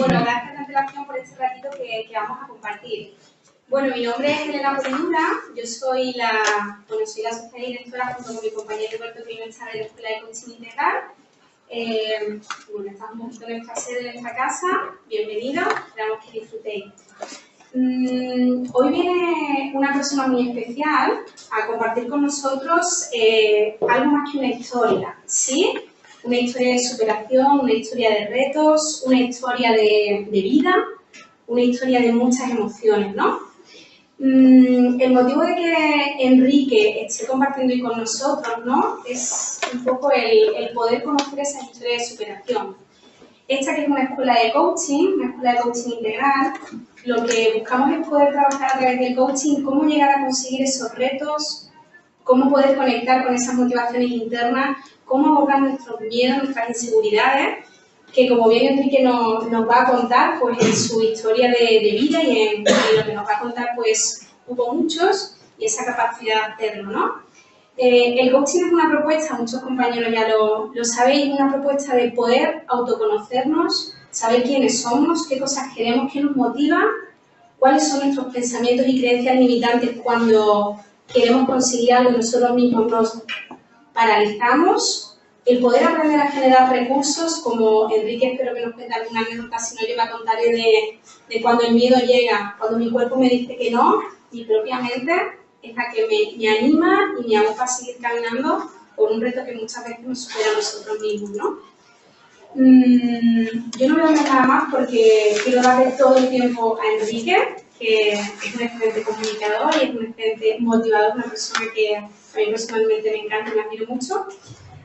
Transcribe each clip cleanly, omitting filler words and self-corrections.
Bueno, gracias de antelación por este ratito que vamos a compartir. Bueno, mi nombre es Elena Porendura, yo soy la socia y directora junto con mi compañero Roberto, que no está de la Escuela de Coaching Integral. Bueno, estamos un poquito en nuestra sede, en esta casa. Bienvenidos, esperamos que disfrutéis. Hoy viene una persona muy especial a compartir con nosotros algo más que una historia, ¿sí? Una historia de superación, una historia de retos, una historia de vida, una historia de muchas emociones, ¿no? El motivo de que Enrique esté compartiendo hoy con nosotros, ¿no?, es un poco el poder conocer esa historia de superación. Esta que es una escuela de coaching integral, lo que buscamos es poder trabajar a través del coaching, cómo llegar a conseguir esos retos, cómo poder conectar con esas motivaciones internas, cómo abordar nuestros miedos, nuestras inseguridades, que como bien Enrique nos va a contar, pues en su historia de vida y en lo que nos va a contar, pues hubo muchos y esa capacidad de hacerlo, ¿no? El coaching es una propuesta, muchos compañeros ya lo sabéis, una propuesta de poder autoconocernos, saber quiénes somos, qué cosas queremos, qué nos motiva, cuáles son nuestros pensamientos y creencias limitantes cuando queremos conseguir algo y nosotros mismos nos paralizamos. El poder aprender a generar recursos, como Enrique espero que nos cuente alguna anécdota, si no yo voy a contarle de cuando el miedo llega, cuando mi cuerpo me dice que no, mi propia mente es la que me anima y me aboca a seguir caminando por un reto que muchas veces nos supera a nosotros mismos, ¿no? Yo no voy a hablar nada más porque quiero darle todo el tiempo a Enrique, que es un excelente comunicador y es un excelente motivador, una persona que a mí personalmente me encanta y me admiro mucho,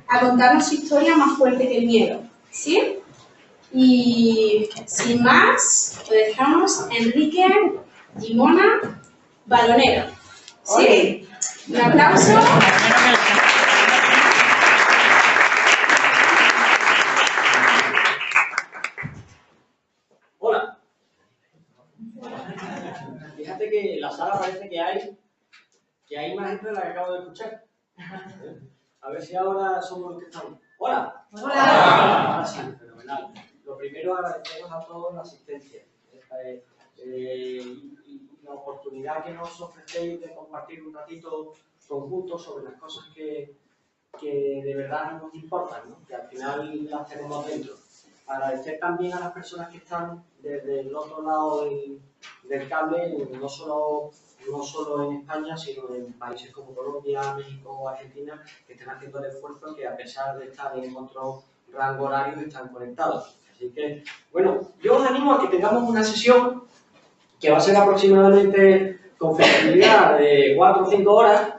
a contarnos su historia más fuerte que el miedo, ¿sí? Y sin más, lo dejamos Enrique Gimona Balonero, ¿sí? Un aplauso. Hola. Fíjate que en la sala parece que hay más gente de la que acabo de escuchar. A ver si ahora somos los que estamos. ¡Hola! ¡Hola! Ahora sí, fenomenal. Lo primero, agradeceros a todos la asistencia y la oportunidad que nos ofrecéis de compartir un ratito conjunto sobre las cosas que de verdad nos importan, ¿no? Que al final las tenemos dentro. Agradecer también a las personas que están desde el otro lado del cable, no solo en España, sino en países como Colombia, México, Argentina, que están haciendo el esfuerzo que a pesar de estar en otro rango horario están conectados. Así que, bueno, yo os animo a que tengamos una sesión que va a ser aproximadamente con flexibilidad de 4 o 5 horas,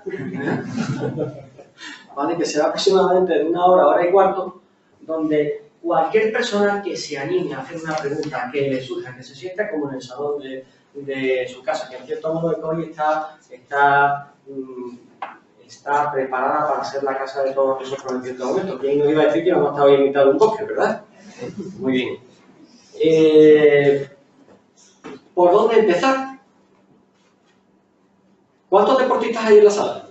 ¿vale? Que será aproximadamente de 1 hora, hora y cuarto, donde cualquier persona que se anime a hacer una pregunta, que le surja, que se sienta como en el salón de su casa, que en cierto modo hoy está preparada para ser la casa de todos nosotros en cierto momento. ¿Quién nos iba a decir que vamos a estar hoy en mitad de un bosque, verdad? Muy bien. ¿Por dónde empezar? ¿Cuántos deportistas hay en la sala?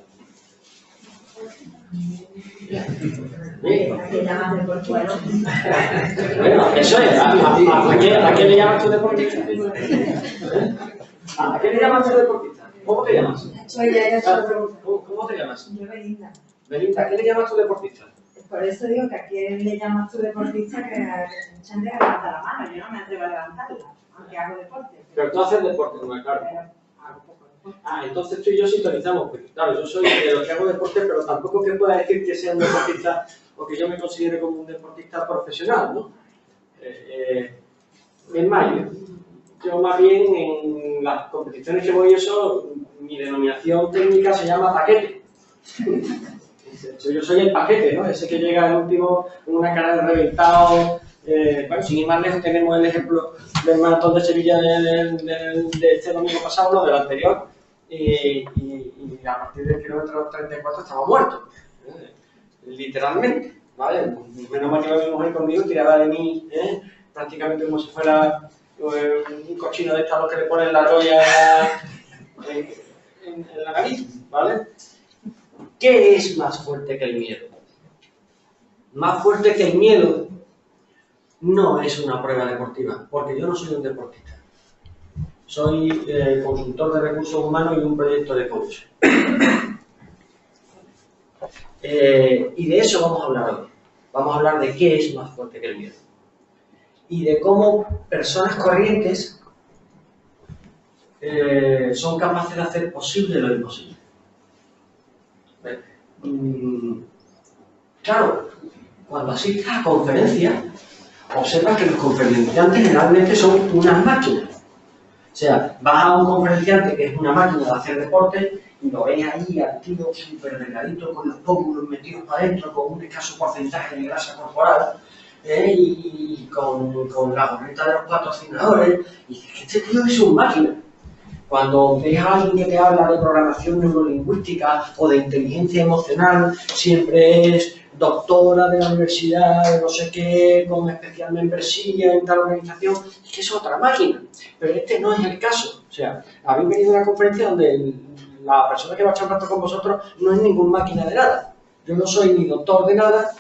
Bueno, eso es. ¿A qué le llamas tú deportista? ¿A qué le llamas tú deportista? ¿Cómo te llamas? ¿Cómo te llamas? Yo, Belinda. Belinda, ¿a qué le llamas tú deportista? Por eso digo que a quién le llamas tú deportista, que mucha gente levanta la mano. Yo no me atrevo a levantarla, aunque hago deporte. Pero tú haces deporte, no es claro. Hago poco deporte. Entonces tú y yo sintonizamos, porque claro, yo soy de los que hago deporte, pero tampoco que pueda decir que sea un deportista o que yo me considere como un deportista profesional, ¿no? Es más, yo más bien en las competiciones que voy eso, mi denominación técnica se llama paquete. Yo soy el paquete, ¿no? Ese que llega el último con una cara de reventado. Bueno, sin ir más lejos tenemos el ejemplo del maratón de Sevilla de este domingo pasado, no, del anterior, y a partir del kilómetro 34 estaba muerto, literalmente, ¿vale? Menos mal que iba mi mujer conmigo, tiraba de mí, prácticamente como si fuera un cochino de estos que le ponen la roya en la nariz, ¿vale? ¿Qué es más fuerte que el miedo? Más fuerte que el miedo no es una prueba deportiva, porque yo no soy un deportista. Soy consultor de recursos humanos y un proyecto de coach. Y de eso vamos a hablar hoy. Vamos a hablar de qué es más fuerte que el miedo. Y de cómo personas corrientes son capaces de hacer posible lo imposible. Claro, cuando asistas a conferencias, observa que los conferenciantes generalmente son unas máquinas. O sea, vas a un conferenciante que es una máquina de hacer deporte y lo ves ahí al tío súper delgadito, con los pómulos metidos para adentro, con un escaso porcentaje de grasa corporal, y con la gorrita de los patrocinadores, y dices que este tío es un máquina. Cuando ves a alguien que te habla de programación neurolingüística o de inteligencia emocional, siempre es doctora de la universidad, de no sé qué, con especial membresía en tal organización, es que es otra máquina. Pero este no es el caso. O sea, habéis venido a una conferencia donde la persona que va a echar rato con vosotros no es ninguna máquina de nada. Yo no soy ni doctor de nada,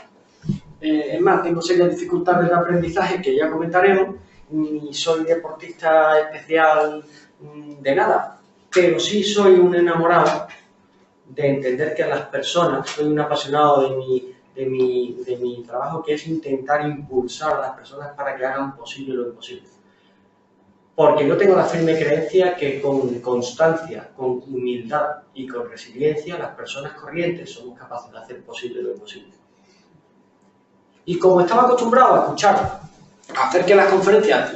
es más, tengo serias dificultades de aprendizaje que ya comentaremos, ni soy deportista especial de nada, pero sí soy un enamorado de entender que a las personas, soy un apasionado de mi trabajo, que es intentar impulsar a las personas para que hagan posible lo imposible. Porque yo tengo la firme creencia que con constancia, con humildad y con resiliencia, las personas corrientes somos capaces de hacer posible lo imposible. Y como estaba acostumbrado a escuchar, a hacer que las conferencias,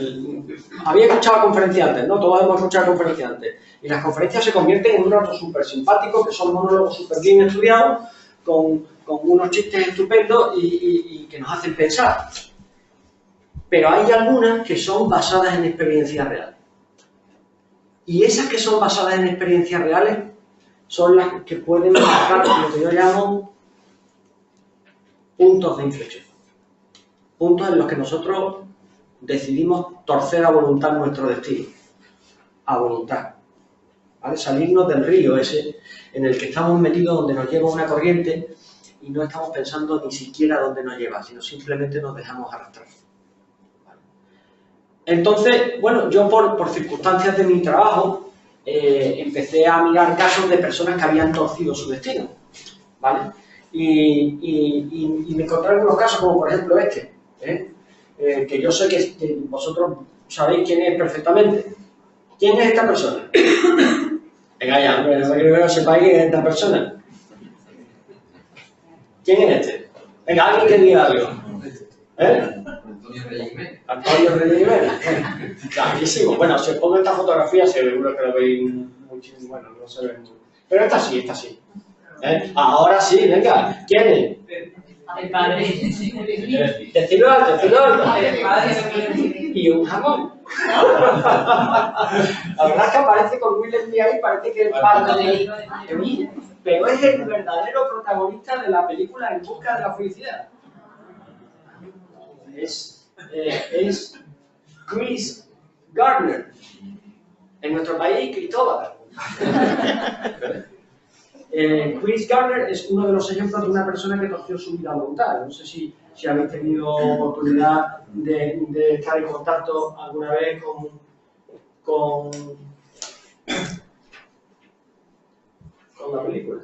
había escuchado a conferenciantes, ¿no? Todos hemos escuchado a conferenciantes, y las conferencias se convierten en un rato súper simpático, que son monólogos súper bien estudiados, con unos chistes estupendos y que nos hacen pensar. Pero hay algunas que son basadas en experiencias reales. Y esas que son basadas en experiencias reales son las que pueden marcar lo que yo llamo puntos de inflexión. Puntos en los que nosotros decidimos torcer a voluntad nuestro destino. A voluntad. ¿Vale? Salirnos del río ese en el que estamos metidos, donde nos lleva una corriente y no estamos pensando ni siquiera dónde nos lleva, sino simplemente nos dejamos arrastrar. ¿Vale? Entonces, bueno, yo por circunstancias de mi trabajo empecé a mirar casos de personas que habían torcido su destino. ¿Vale? Y me encontré algunos casos, como por ejemplo este, que yo sé que vosotros sabéis quién es perfectamente. ¿Quién es esta persona? Venga ya, hombre, no quiero que sepáis quién es esta persona. ¿Quién es este? Venga, alguien que diga algo. Antonio Reyes Jiménez. Antonio Reyes Jiménez. Clarísimo. Bueno, si os pongo esta fotografía seguro que lo veis muchísimo. Bueno, no se ve mucho. Pero esta sí, esta sí. Ahora sí, venga. ¿Quién es? El padre. Decirlo alto, decirlo alto. El padre. Y un jamón. La verdad es que aparece con Will Smith ahí, parece que es padre de mí, pero es el verdadero protagonista de la película En busca de la felicidad. Es Chris Gardner. En nuestro país, Cristóbal. Chris Gardner es uno de los ejemplos de una persona que torció su vida voluntad. No sé si habéis tenido oportunidad de estar en contacto alguna vez con la película.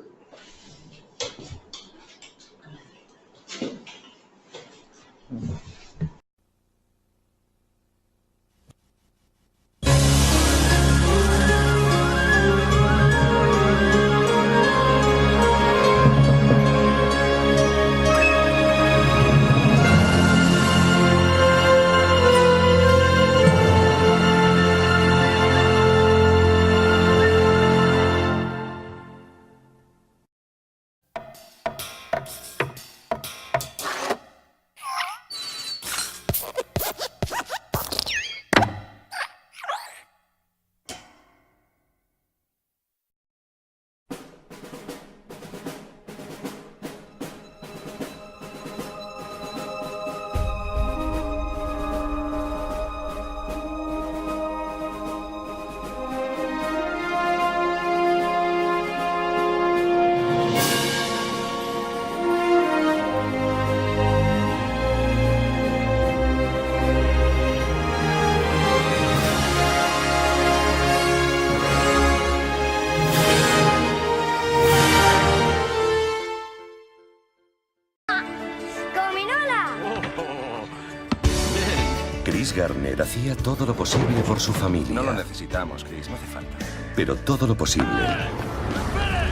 Chris Garner hacía todo lo posible por su familia. No lo necesitamos, Chris, no hace falta. Pero todo lo posible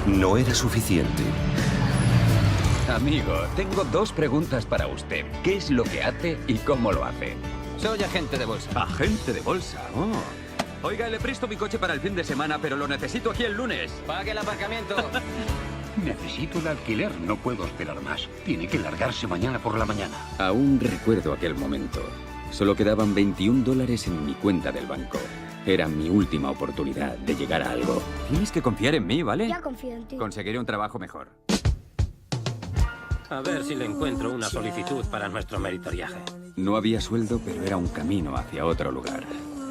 no era suficiente. Amigo, tengo 2 preguntas para usted. ¿Qué es lo que hace y cómo lo hace? Soy agente de bolsa. Agente de bolsa, oh. Oiga, le presto mi coche para el fin de semana, pero lo necesito aquí el lunes. Pague el aparcamiento. Necesito el alquiler, no puedo esperar más. Tiene que largarse mañana por la mañana. Aún recuerdo aquel momento. Solo quedaban $21 en mi cuenta del banco. Era mi última oportunidad de llegar a algo. Tienes que confiar en mí, ¿vale? Ya confío en ti. Conseguiré un trabajo mejor. A ver si le encuentro una solicitud para nuestro meritoriaje. No había sueldo, pero era un camino hacia otro lugar.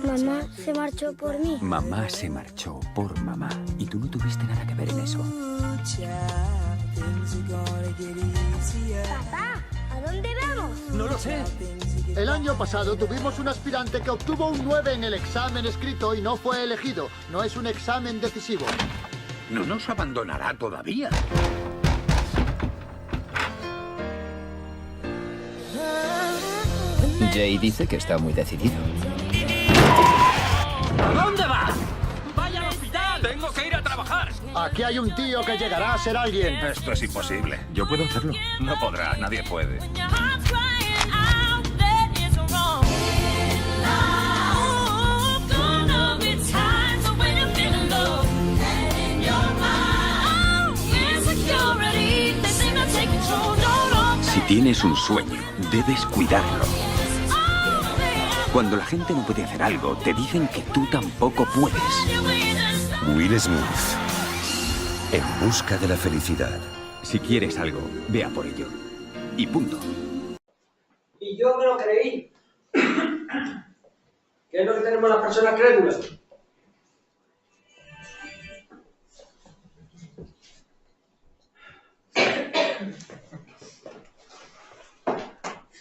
Mamá se marchó por mí. Mamá se marchó por mamá. Y tú no tuviste nada que ver en eso. Papá, ¿a dónde vamos? No lo sé. El año pasado tuvimos un aspirante que obtuvo un 9 en el examen escrito y no fue elegido. No es un examen decisivo. No nos abandonará todavía. Jay dice que está muy decidido. ¿A dónde va? ¡Vaya al hospital! ¡Tengo que ir a trabajar! Aquí hay un tío que llegará a ser alguien. Esto es imposible. Yo puedo hacerlo. No podrá, nadie puede. Si tienes un sueño, debes cuidarlo. Cuando la gente no puede hacer algo, te dicen que tú tampoco puedes. Will Smith, en busca de la felicidad. Si quieres algo, ve a por ello. Y punto. Y yo me lo creí. ¿Qué es lo que tenemos las personas crédulas?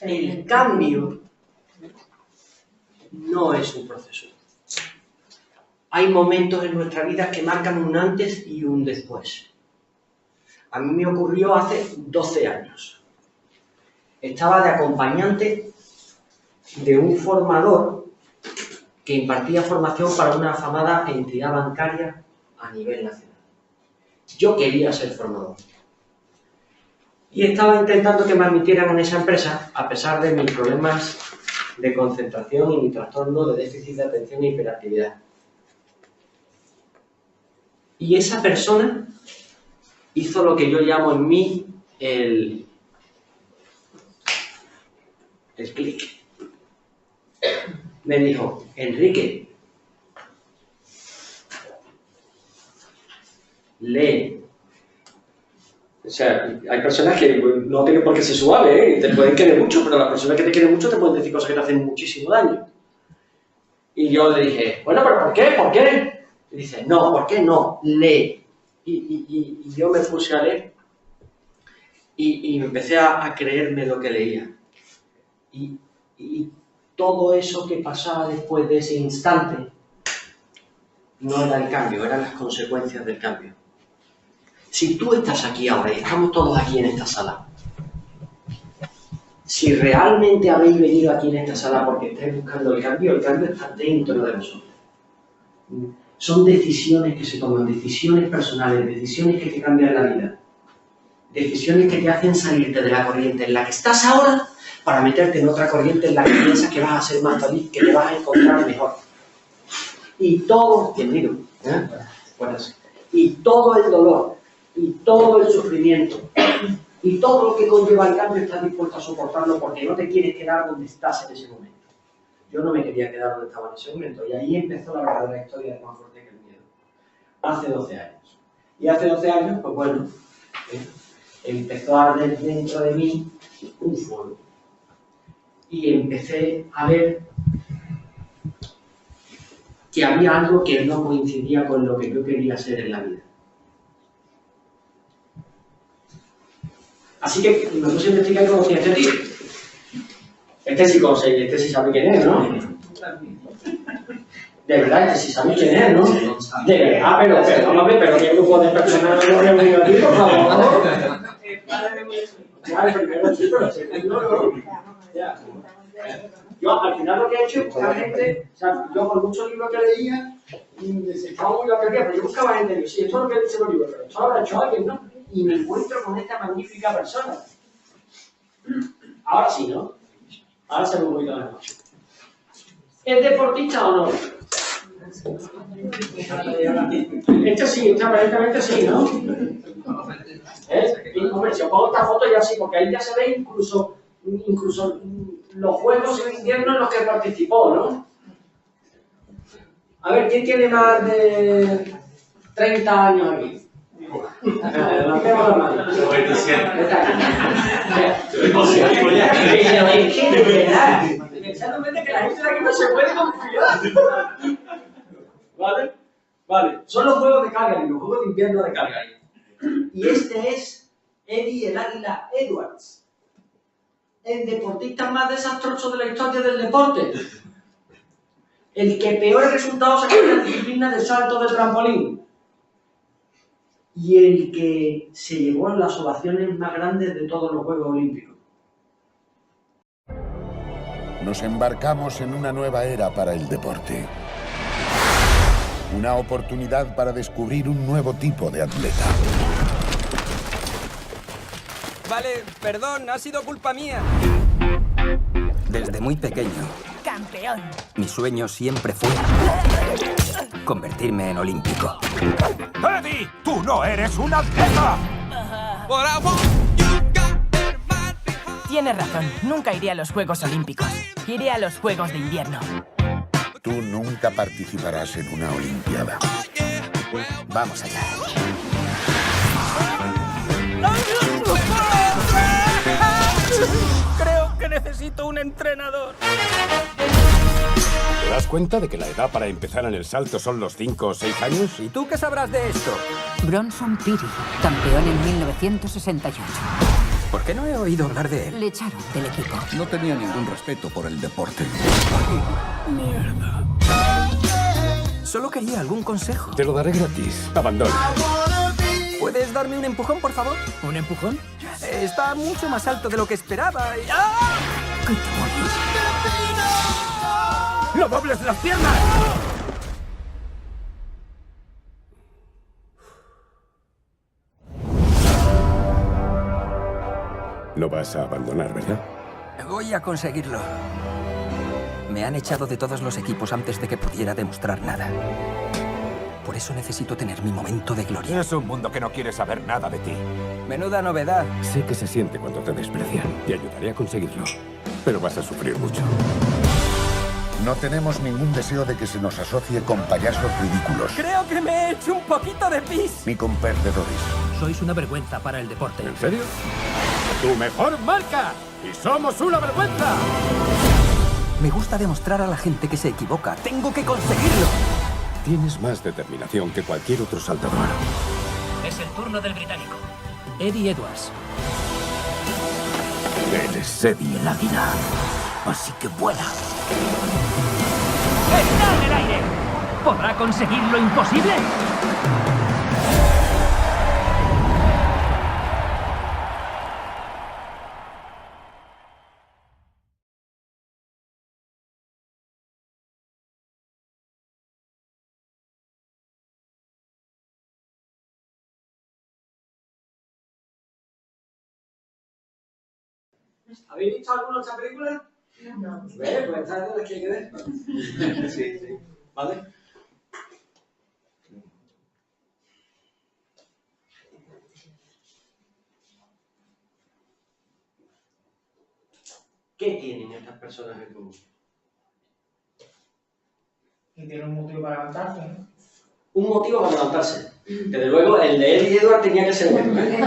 El cambio no es un proceso. Hay momentos en nuestra vida que marcan un antes y un después. A mí me ocurrió hace 12 años. Estaba de acompañante de un formador que impartía formación para una afamada entidad bancaria a nivel nacional. Yo quería ser formador. Y estaba intentando que me admitieran en esa empresa, a pesar de mis problemas de concentración y mi trastorno de déficit de atención e hiperactividad. Y esa persona hizo lo que yo llamo en mí el clic. Me dijo, Enrique, lee. O sea, hay personas que no tienen por qué ser suaves, ¿eh? Te pueden querer mucho, pero las personas que te quieren mucho te pueden decir cosas que te hacen muchísimo daño. Y yo le dije, bueno, pero ¿por qué? ¿Por qué? Y dice, no, ¿por qué no? Lee. Y yo me puse a leer y empecé a creerme lo que leía. Y todo eso que pasaba después de ese instante no era el cambio, eran las consecuencias del cambio. Si tú estás aquí ahora y estamos todos aquí en esta sala, si realmente habéis venido aquí en esta sala porque estáis buscando el cambio está dentro de vosotros. Son decisiones que se toman, decisiones personales, decisiones que te cambian la vida. Decisiones que te hacen salirte de la corriente en la que estás ahora para meterte en otra corriente en la que piensas que vas a ser más feliz, que te vas a encontrar mejor. Y todo, bienvenido, y todo el dolor, y todo el sufrimiento, y todo lo que conlleva el cambio estás dispuesto a soportarlo porque no te quieres quedar donde estás en ese momento. Yo no me quería quedar donde estaba en ese momento, y ahí empezó la verdadera historia de Más fuerte que el miedo. Hace 12 años. Y hace 12 años, pues bueno, empezó a arder dentro de mí un fuego. Y empecé a ver que había algo que no coincidía con lo que yo quería ser en la vida. Así que me puse a investigar cómo tiene este tío. Este sí conoce, este sí sabe quién es, ¿no? De verdad, este sí sabe quién es, ¿no? De verdad, pero ¿qué grupo de personas hemos reunido aquí, por favor? Ya, el primero sí, pero el segundo no. Ya. Yo al final lo que he hecho es buscar gente, o sea, yo con muchos libros que leía, desechaba muy lo que había, pero yo buscaba gente, digo, sí, esto es lo que dice los libros, pero esto lo habrá hecho alguien, ¿no? Y me encuentro con esta magnífica persona. Ahora sí, ¿no? Ahora se me un poquito mejor. ¿Es deportista o no? Este sí, este aparentemente sí, ¿no? Y, hombre, si os pongo esta foto ya sí, porque ahí ya se ve incluso los juegos en invierno en los que participó, ¿no? A ver, ¿quién tiene más de 30 años aquí? Levantemos la mano. 97. Exactamente, que la gente de aquí no se puede confiar. ¿Vale? Vale, son los juegos de Calgary, los juegos de invierno de Calgary. Y este es Eddie el Águila Edwards, el deportista más desastroso de la historia del deporte. El que peores resultados sacó en la disciplina de salto de trampolín. Y el que se llevó las ovaciones más grandes de todos los Juegos Olímpicos. Nos embarcamos en una nueva era para el deporte. Una oportunidad para descubrir un nuevo tipo de atleta. Vale, perdón, ha sido culpa mía. Desde muy pequeño, Campeón. mi sueño siempre fue convertirme en olímpico. ¡Eddie! ¡Tú no eres un atleta! Tienes razón, nunca iré a los Juegos Olímpicos. Iré a los Juegos de Invierno. Tú nunca participarás en una olimpiada. Vamos allá. Creo que necesito un entrenador. ¿Te das cuenta de que la edad para empezar en el salto son los 5 o 6 años? ¿Y tú qué sabrás de esto? Bronson Piri, campeón en 1968. ¿Por qué no he oído hablar de él? Le echaron del equipo. No tenía ningún respeto por el deporte. Mierda. Solo quería algún consejo. Te lo daré gratis. Abandona. ¿Puedes darme un empujón, por favor? ¿Un empujón? Está mucho más alto de lo que esperaba. ¡Ah! ¿Qué demonios? ¡No dobles las piernas! No vas a abandonar, ¿verdad? Voy a conseguirlo. Me han echado de todos los equipos antes de que pudiera demostrar nada. Por eso necesito tener mi momento de gloria. Es un mundo que no quiere saber nada de ti. Menuda novedad. Sé que se siente cuando te desprecian y ayudaré a conseguirlo. Pero vas a sufrir mucho. No tenemos ningún deseo de que se nos asocie con payasos ridículos. Creo que me he hecho un poquito de pis. Ni con perdedores. Sois una vergüenza para el deporte. ¿En serio? ¡Tu mejor marca! ¡Y somos una vergüenza! Me gusta demostrar a la gente que se equivoca. ¡Tengo que conseguirlo! Tienes más determinación que cualquier otro saltador. Es el turno del británico. Eddie Edwards. Él es Eddie El Águila. Así que vuela. ¡Está en el aire! ¿Podrá conseguir lo imposible? ¿Habéis visto alguna otra película? No. ¿Ves? Pues esta es de las que hay que ver. Sí, sí. ¿Vale? ¿Qué tienen estas personas en común? Y tiene un motivo para levantarse, ¿no? Un motivo para levantarse. Desde luego, el de Eddie Edwards tenía que ser bueno, ¿eh?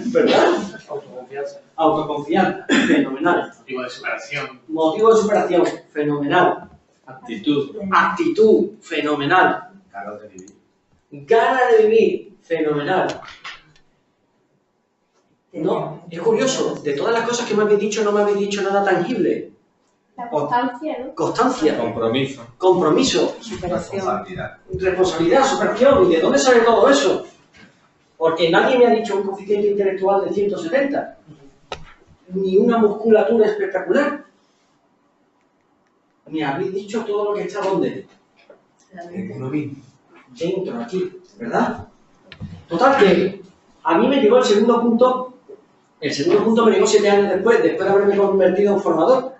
¿Verdad? Autoconfianza. Autoconfianza. Fenomenal. Motivo de superación. Motivo de superación. Fenomenal. Actitud. Actitud. Fenomenal. Ganas de vivir. Ganas de vivir. Fenomenal. No, es curioso. De todas las cosas que me habéis dicho, no me habéis dicho nada tangible. La constancia, ¿no? Constancia. Compromiso. Compromiso. Responsabilidad. Responsabilidad, superación. ¿Y de dónde sale todo eso? Porque nadie me ha dicho un coeficiente intelectual de 170. Ni una musculatura espectacular. me habéis dicho todo lo que está donde. Dentro, aquí, ¿verdad? Total que a mí me llegó el segundo punto me llegó 7 años después de haberme convertido en formador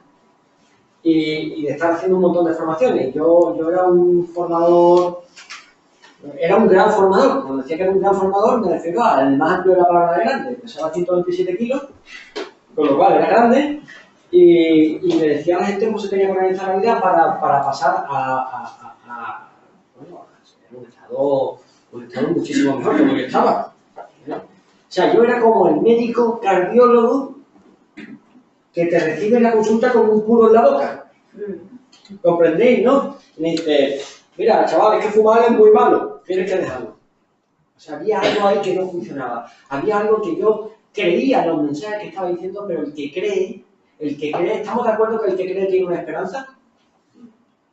y de estar haciendo un montón de formaciones. Yo era un formador, era un gran formador. Cuando decía que era un gran formador me refiero al más amplio de la palabra de grande. Pesaba 127 kilos, con lo cual era grande y le decía a la gente cómo se tenía que organizar la vida para pasar a un estado muchísimo mejor que lo que estaba. O sea, yo era como el médico cardiólogo que te recibe en la consulta con un puro en la boca. ¿Comprendéis, no? Me dice, mira, chaval, es que fumar es muy malo, tienes que dejarlo. O sea, había algo ahí que no funcionaba. Había algo que yo creía en los mensajes que estaba diciendo, pero el que cree, ¿estamos de acuerdo que el que cree tiene una esperanza?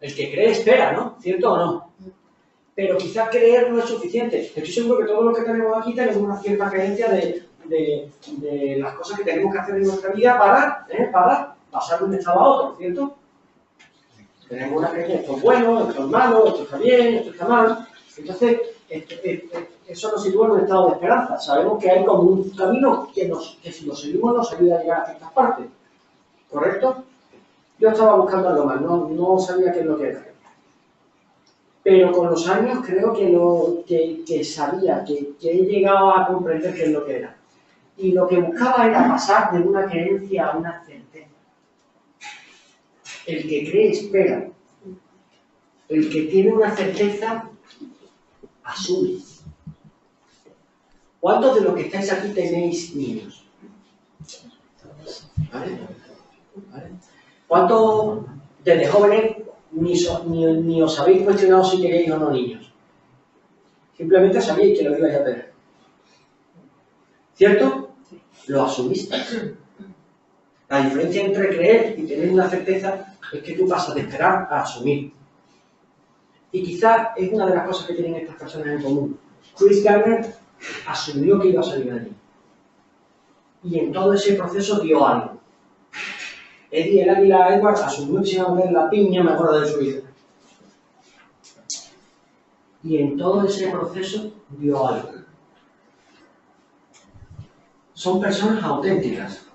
El que cree espera, ¿no? ¿Cierto o no? Pero quizás creer no es suficiente. Estoy seguro que todos los que tenemos aquí tenemos una cierta creencia de las cosas que tenemos que hacer en nuestra vida para pasar de un estado a otro, ¿cierto? Tenemos una creencia, esto es bueno, esto es malo, esto está bien, esto está mal. Entonces, eso nos sitúa en un estado de esperanza. Sabemos que hay como un camino que si lo seguimos nos ayuda a llegar a ciertas partes. ¿Correcto? Yo estaba buscando algo más, no sabía qué es lo que era. Pero con los años creo que sabía, que he llegado a comprender qué es lo que era. Y lo que buscaba era pasar de una creencia a una certeza. El que cree espera. El que tiene una certeza asume. ¿Cuántos de los que estáis aquí tenéis niños? ¿Vale? ¿Cuántos desde jóvenes ni os habéis cuestionado si queréis o no niños? Simplemente sabíais que lo ibais a tener. ¿Cierto? Lo asumisteis. La diferencia entre creer y tener una certeza es que tú pasas de esperar a asumir. Y quizás es una de las cosas que tienen estas personas en común. Chris Gardner asumió que iba a salir de allí. Y en todo ese proceso dio algo. Eddie, el Águila Edwards, asumió que se iba a ver la piña mejor de su vida. Y en todo ese proceso dio algo. Son personas auténticas.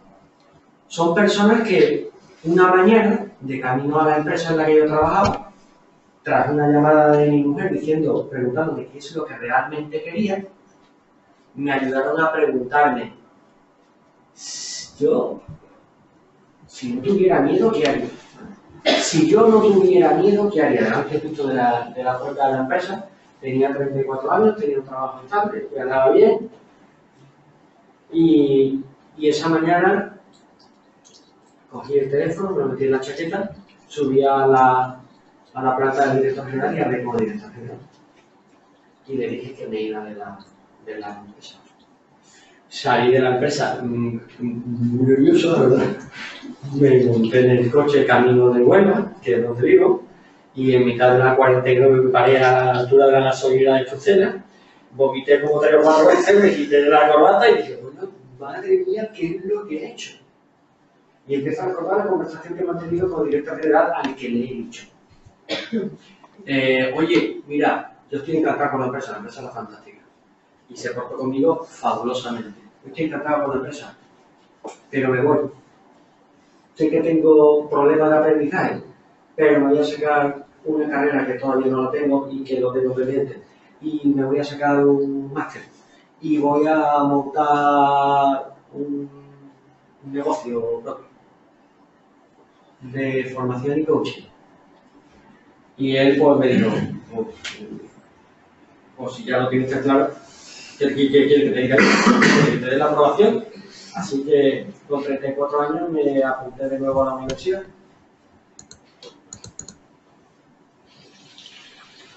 Son personas que una mañana, de camino a la empresa en la que yo trabajaba, tras una llamada de mi mujer preguntándome qué es lo que realmente quería, me ayudaron a preguntarme, si no tuviera miedo, ¿qué haría? Si yo no tuviera miedo, ¿qué haría? Delante justo de la puerta de la empresa, tenía 34 años, tenía un trabajo estable, ganaba bien, y esa mañana cogí el teléfono, me lo metí en la chaqueta, subí a la planta del director general y hablé con el director general. Y le dije que me iba de la empresa. Salí de la empresa muy nervioso, la verdad. Me monté en el coche camino de Huelva, que es donde vivo, y en mitad de la 49 me paré a la altura de la gasolina de Chucena, vomité como 3 o 4 veces, me quité de la corbata y dije, bueno, madre mía, ¿qué es lo que he hecho? Y empecé a recordar la conversación que he mantenido con el director general al que le he dicho. Oye, mira, yo estoy encantado con la empresa es fantástica. Y se portó conmigo fabulosamente. Yo estoy encantado con la empresa, pero me voy. Sé que tengo problemas de aprendizaje, pero me voy a sacar una carrera que todavía no la tengo y que lo tengo pendiente. Y me voy a sacar un máster. Y voy a montar un negocio propio de formación y coaching. Y él pues me dijo, pues si ya lo tienes claro, ¿qué quieres que te diga? Que te dé la aprobación. Así que con 34 años me apunté de nuevo a la universidad.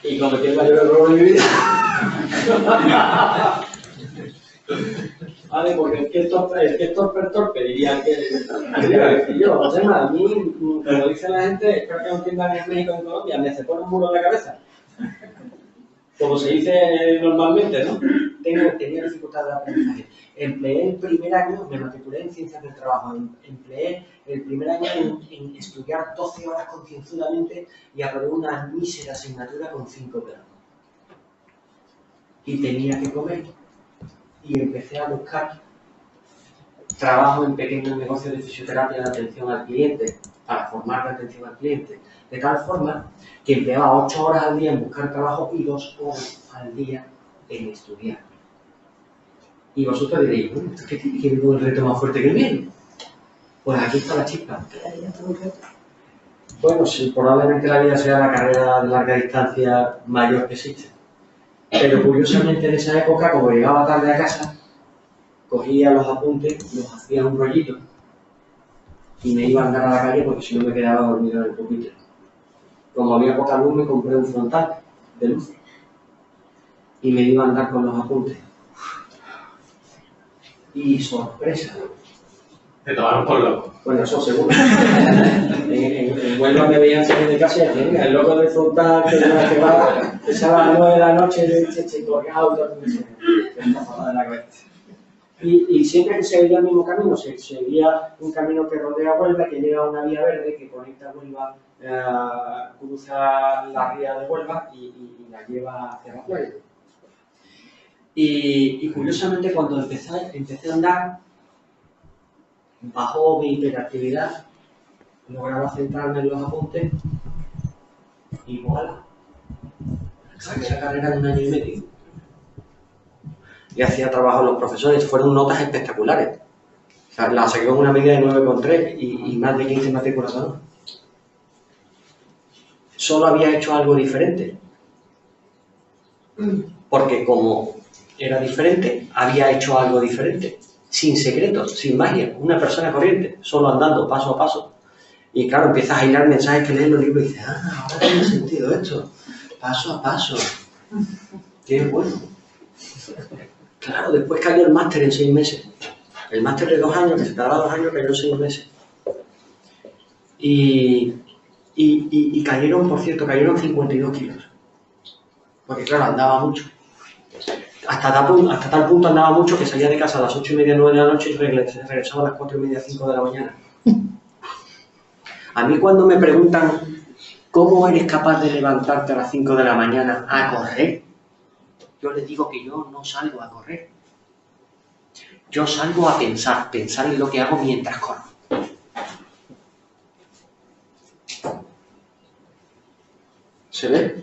Y cometí el mayor error de mi vida. Vale, porque el que es torpe diría que yo, no sé más, a mí, como dice la gente, espero que no entiendan en México y en Colombia, me se pone un muro en la cabeza. Como se dice normalmente, ¿no? tenía dificultad de aprendizaje. Empleé el primer año, me matriculé en Ciencias del Trabajo, empleé el primer año en estudiar 12 horas concienzudamente y aprobé una mísera asignatura con 5 grados. Y tenía que comer. Y empecé a buscar trabajo en pequeños negocios de fisioterapia de atención al cliente, para formar la atención al cliente, de tal forma que empleaba 8 horas al día en buscar trabajo y 2 horas al día en estudiar. Y vosotros diréis, bueno, ¿esto qué tiene que ver con el reto más fuerte que el mío? Pues aquí está la chispa. Bueno, sí, probablemente la vida sea la carrera de larga distancia mayor que existe. Pero curiosamente en esa época, como llegaba tarde a casa, cogía los apuntes, los hacía un rollito y me iba a andar a la calle porque si no me quedaba dormido en el pupitre. Como había poca luz, me compré un frontal de luz y me iba a andar con los apuntes. Y sorpresa. Te tomaron por loco. Bueno, eso seguro. En Huelva me veían salir de casa y decían, mira, el loco del frontal que va, que sale a las 9 de la noche y corría auto, de la cabeza. Y siempre que seguía el mismo camino, seguía un camino que rodea Huelva, que llega a una vía verde que conecta Huelva, cruza la ría de Huelva y la lleva hacia la playa. Y curiosamente cuando empecé a andar, bajó mi hiperactividad, lograba centrarme en los apuntes y voilà. Saqué la carrera en 1 año y medio. Y hacía trabajo en los profesores, fueron notas espectaculares. O sea, la saqué con una media de 9,3 y más de 15 matrículas anuales. Solo había hecho algo diferente. Porque como era diferente, había hecho algo diferente. Sin secretos, sin magia, una persona corriente, solo andando paso a paso. Y claro, empiezas a hilar mensajes que lees los libros y dices, ahora tiene sentido esto, paso a paso. Qué bueno. Claro, después cayó el máster en 6 meses. El máster de 2 años, que se tardaba 2 años, cayó en 6 meses. Y cayeron, por cierto, cayeron 52 kilos. Porque claro, andaba mucho. Hasta tal punto andaba mucho que salía de casa a las 8:30, 9 de la noche y regresaba a las 4:30, 5 de la mañana. A mí cuando me preguntan ¿cómo eres capaz de levantarte a las 5 de la mañana a correr? Yo les digo que yo no salgo a correr. Yo salgo a pensar en lo que hago mientras corro. ¿Se ve?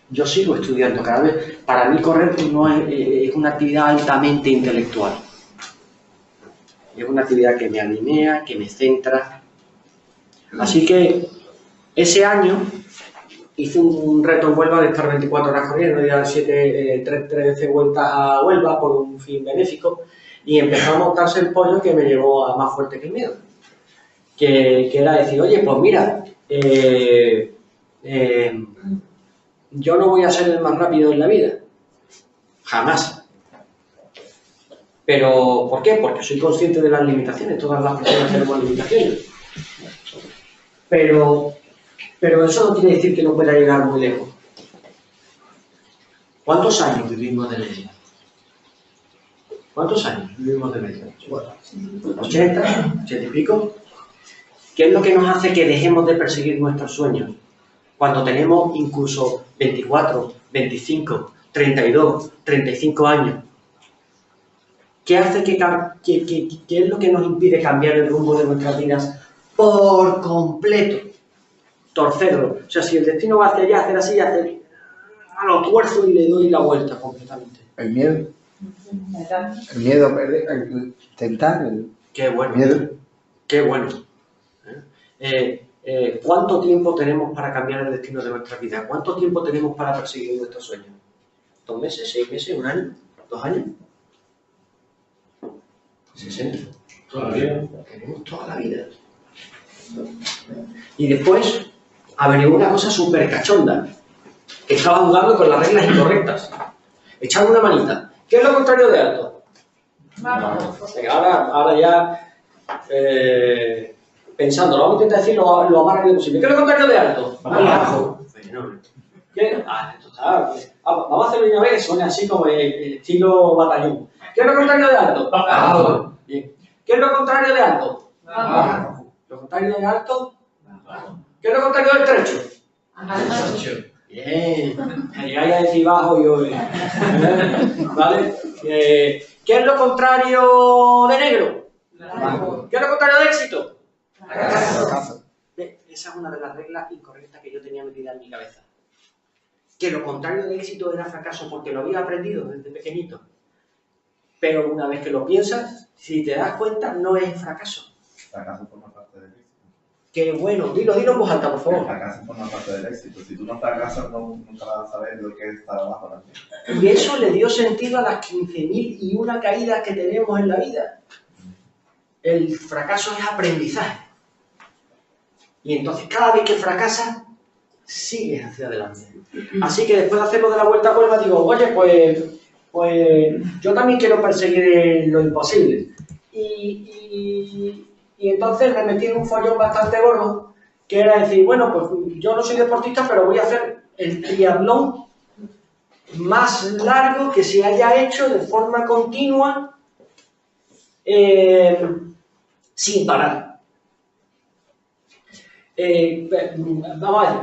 Yo sigo estudiando cada vez. Para mí correr no es una actividad altamente intelectual. Es una actividad que me alinea, que me centra. Así que ese año hice un reto en Huelva de estar 24 horas corriendo, de dar 13 vueltas a Huelva por un fin benéfico y empezó a montarse el pollo que me llevó a más fuerte que el miedo. Que era decir, oye, pues mira, yo no voy a ser el más rápido en la vida, jamás. ¿Pero por qué? Porque soy consciente de las limitaciones, todas las personas tenemos limitaciones. Pero eso no quiere decir que no pueda llegar muy lejos. ¿Cuántos años vivimos de media? ¿Cuántos años vivimos de media? 80, 80 y pico. ¿Qué es lo que nos hace que dejemos de perseguir nuestros sueños? Cuando tenemos incluso 24, 25, 32, 35 años. ¿Qué hace qué es lo que nos impide cambiar el rumbo de nuestras vidas por completo? Torcerlo. O sea, si el destino va hacia allá, hacer así, a lo tuerzo y le doy la vuelta completamente. El miedo. El miedo a perder, el tentar. Qué bueno. Miedo. Qué bueno. ¿Cuánto tiempo tenemos para cambiar el destino de nuestra vida? ¿Cuánto tiempo tenemos para perseguir nuestros sueños? ¿2 meses? ¿6 meses? ¿1 año? ¿2 años? 60. Todavía. Tenemos toda la vida. Y después averigué una cosa súper cachonda, que estaba jugando con las reglas incorrectas. Echando una manita. ¿Qué es lo contrario de alto? Vamos. Venga, ahora ya pensando, vamos a intentar decir lo más rápido posible. ¿Qué es lo contrario de alto? Bajo. Fenómeno. Esto está... Vamos a hacerlo una vez que suene así como el estilo batallón. ¿Qué es lo contrario de alto? Bajo. Bien. ¿Qué es lo contrario de alto? Bajo. ¿Lo contrario de alto? Bajo. ¿Qué es lo contrario de estrecho? Ancho. Bien. Me llegáis a decir bajo y hoy. ¿Vale? ¿Qué es lo contrario de negro? Bajo. ¿Qué es lo contrario de éxito? Fracaso. Esa es una de las reglas incorrectas que yo tenía metida en mi cabeza. Que lo contrario de éxito era fracaso porque lo había aprendido desde pequeñito. Pero una vez que lo piensas, si te das cuenta, no es fracaso. Fracaso forma parte del éxito. Qué bueno, dilo en voz alta, por favor. El fracaso forma parte del éxito. Si tú no fracasas, nunca vas a saber lo que es estar abajo también. Y eso le dio sentido a las 15.001 caídas que tenemos en la vida. El fracaso es aprendizaje. Y entonces cada vez que fracasas, sigues hacia adelante. Así que después de hacerlo de la vuelta a Huelva, digo, oye, pues yo también quiero perseguir lo imposible. Y entonces me metí en un follón bastante gordo, que era decir, bueno, pues yo no soy deportista, pero voy a hacer el triatlón más largo que se haya hecho de forma continua, sin parar. Vamos a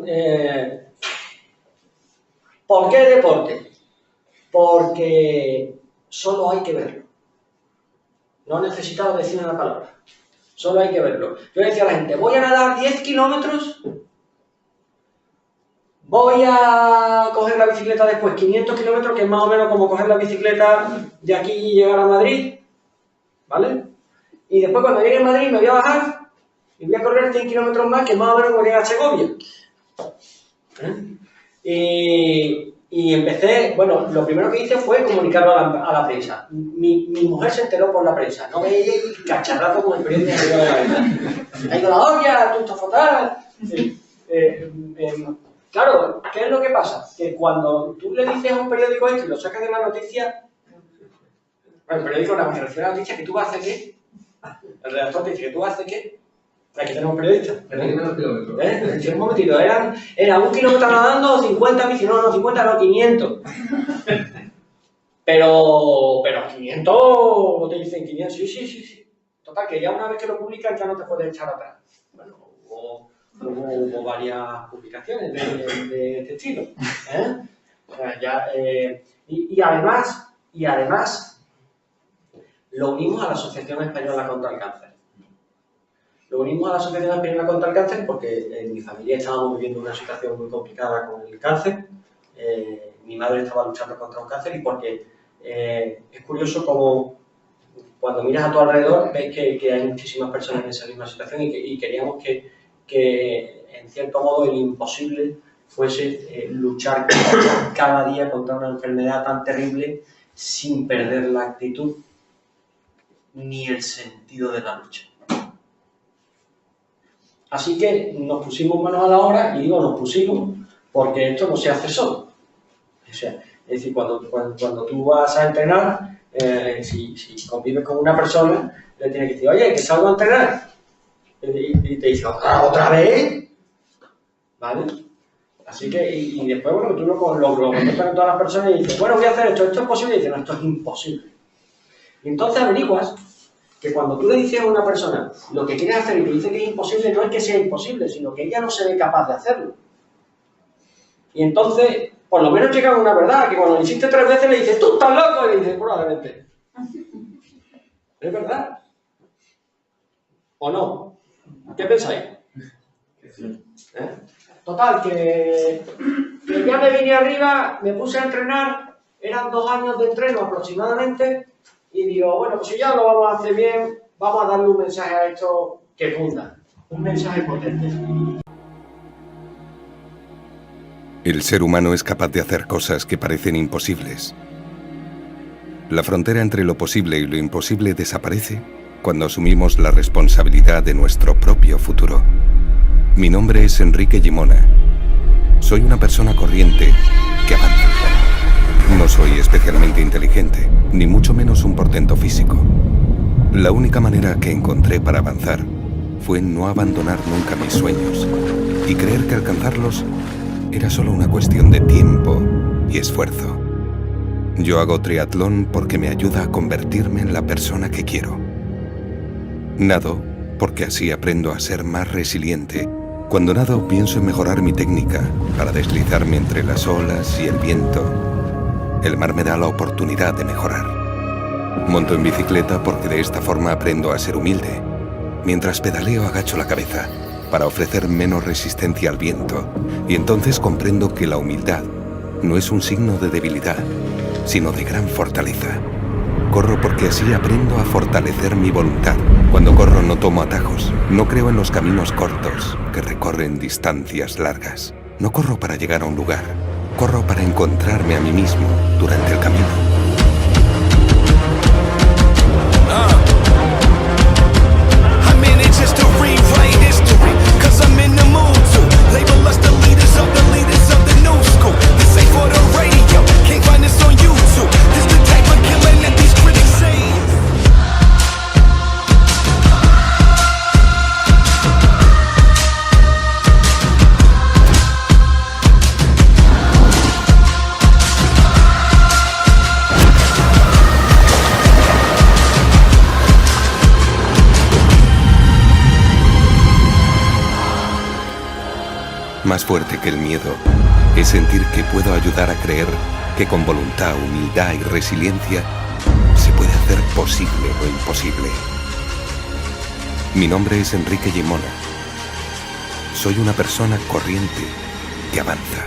ver, ¿por qué deporte? Porque solo hay que verlo. No necesitaba decir una palabra. Solo hay que verlo. Yo decía a la gente, voy a nadar 10 kilómetros, voy a coger la bicicleta después 500 kilómetros, que es más o menos como coger la bicicleta de aquí y llegar a Madrid, ¿vale? Y después cuando llegue a Madrid me voy a bajar y voy a correr 100 kilómetros más, que es más o menos como llegar a Segovia. Y empecé, bueno, lo primero que hice fue comunicarlo a la prensa. Mi mujer se enteró por la prensa, no me llegué cacharrazo con el periódico de la cabeza. Ha ido la olla, tú estás fatal. Claro, ¿qué es lo que pasa? Que cuando tú le dices a un periódico esto y lo sacas de la noticia, bueno, el periódico no me refiero a la noticia, que tú vas a hacer qué. El redactor te dice que tú vas a hacer qué. Aquí tenemos un periodista. Un momentito, era 1 kilómetro nadando, 50 bici, no, 50, no, 500. Pero 500, te dicen 500, sí. Total, que ya una vez que lo publican ya no te puedes echar atrás. Bueno, hubo varias publicaciones de este estilo. Y además, lo unimos a la Asociación Española contra el Cáncer. Lo unimos a la Asociación Española contra el Cáncer porque en mi familia estábamos viviendo una situación muy complicada con el cáncer. Mi madre estaba luchando contra un cáncer y porque es curioso como cuando miras a tu alrededor ves que hay muchísimas personas en esa misma situación y queríamos que en cierto modo el imposible fuese luchar cada día contra una enfermedad tan terrible sin perder la actitud ni el sentido de la lucha. Así que nos pusimos manos a la obra, y digo nos pusimos porque esto no se hace solo. O sea, es decir, cuando tú vas a entrenar, si convives con una persona, le tienes que decir, oye, que salgo a entrenar. Y te dice, ¿otra vez? ¿Vale? Así que, y después, bueno, tú lo comentas con todas las personas y dices, bueno, voy a hacer esto es posible, y dices, no, esto es imposible. Y entonces averiguas que cuando tú le dices a una persona lo que quieres hacer y te dice que es imposible, no es que sea imposible, sino que ella no se ve capaz de hacerlo. Y entonces, por lo menos llega a una verdad, que cuando lo hiciste 3 veces le dices, tú estás loco, y le dices, probablemente. ¿Es verdad? ¿O no? ¿Qué pensáis? Total, que ya me vine arriba, me puse a entrenar, eran 2 años de entreno aproximadamente, y digo, bueno, pues si ya lo vamos a hacer bien, vamos a darle un mensaje a esto que funda, un mensaje potente. El ser humano es capaz de hacer cosas que parecen imposibles. La frontera entre lo posible y lo imposible desaparece cuando asumimos la responsabilidad de nuestro propio futuro. Mi nombre es Enrique Gimona. Soy una persona corriente que avanza. No soy especialmente inteligente, ni mucho menos un portento físico. La única manera que encontré para avanzar fue no abandonar nunca mis sueños y creer que alcanzarlos Era solo una cuestión de tiempo y esfuerzo. Yo hago triatlón porque me ayuda a convertirme en la persona que quiero. Nado porque así aprendo a ser más resiliente. Cuando nado pienso en mejorar mi técnica para deslizarme entre las olas y el viento. El mar me da la oportunidad de mejorar. Monto en bicicleta porque de esta forma aprendo a ser humilde. Mientras pedaleo agacho la cabeza para ofrecer menos resistencia al viento y entonces comprendo que la humildad no es un signo de debilidad, sino de gran fortaleza. Corro porque así aprendo a fortalecer mi voluntad. Cuando corro no tomo atajos, no creo en los caminos cortos que recorren distancias largas. No corro para llegar a un lugar, corro para encontrarme a mí mismo durante el camino. Más fuerte que el miedo es sentir que puedo ayudar a creer que con voluntad, humildad y resiliencia se puede hacer posible lo imposible. Mi nombre es Enrique Llimona. Soy una persona corriente que avanza.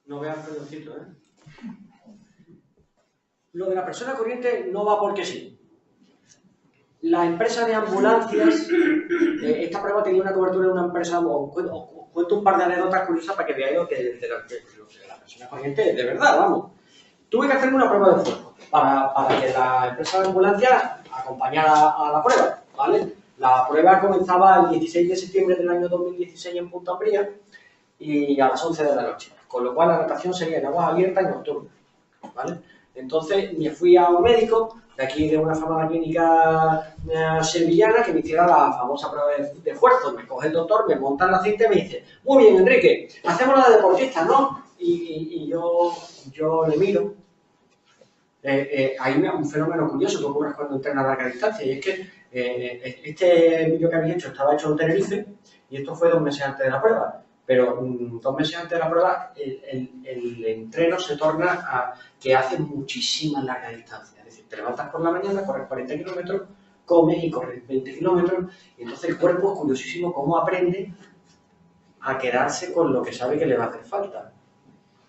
No veas peloncito, ¿eh? Lo de la persona corriente no va porque sí. La empresa de ambulancias, esta prueba tenía una cobertura de una empresa, os cuento un par de anécdotas curiosas para que veáis lo que de la persona corriente, de verdad, vamos. Tuve que hacerme una prueba de fuego para que la empresa de ambulancias acompañara a la prueba, ¿vale? La prueba comenzaba el 16 de septiembre del año 2016 en Punta Umbría y a las 11 de la noche, con lo cual la natación sería en aguas abiertas y nocturnas, ¿vale? Entonces me fui a un médico de aquí de una famosa clínica sevillana que me hiciera la famosa prueba de esfuerzo. Me coge el doctor, me monta el aceite y me dice: muy bien, Enrique, hacemos la de deportista, ¿no? Y yo le miro. Hay un fenómeno curioso que ocurre cuando entrena a larga distancia, y es que este vídeo que habéis hecho estaba hecho en Tenerife y esto fue 2 meses antes de la prueba. Pero 2 meses antes de la prueba el entreno se torna a que hace muchísima larga distancia. Es decir, te levantas por la mañana, corres 40 kilómetros, comes y corres 20 kilómetros, y entonces el cuerpo es curiosísimo cómo aprende a quedarse con lo que sabe que le va a hacer falta.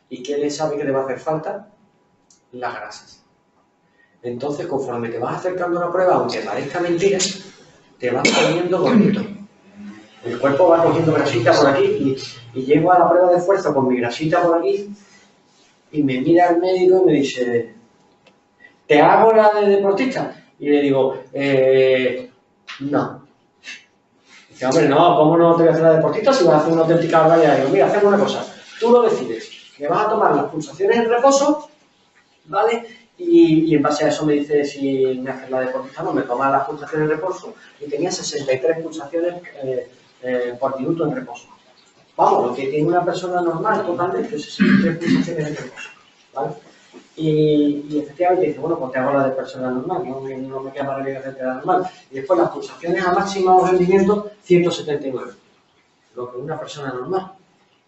¿Y qué le sabe que le va a hacer falta? Las grasas. Entonces, conforme te vas acercando a la prueba, aunque parezca mentira, te vas poniendo gordito. El cuerpo va cogiendo grasita por aquí y llego a la prueba de esfuerzo con mi grasita por aquí y me mira el médico y me dice: ¿te hago la de deportista? Y le digo, no. Dice: hombre, no, ¿cómo no te voy a hacer la de deportista si vas a hacer una auténtica barbaridad? Digo: mira, hacemos una cosa, tú lo decides, me vas a tomar las pulsaciones en reposo, ¿vale? Y en base a eso me dice si me haces la deportista o no. Me tomas las pulsaciones en reposo y tenía 63 pulsaciones por minuto en reposo. Vamos, lo que tiene una persona normal totalmente, 63 pulsaciones en reposo, ¿vale? Y efectivamente dice: bueno, pues te hago la de persona normal, no me queda para hacerte la normal. Y después las pulsaciones a máximo rendimiento, 179. lo que una persona normal.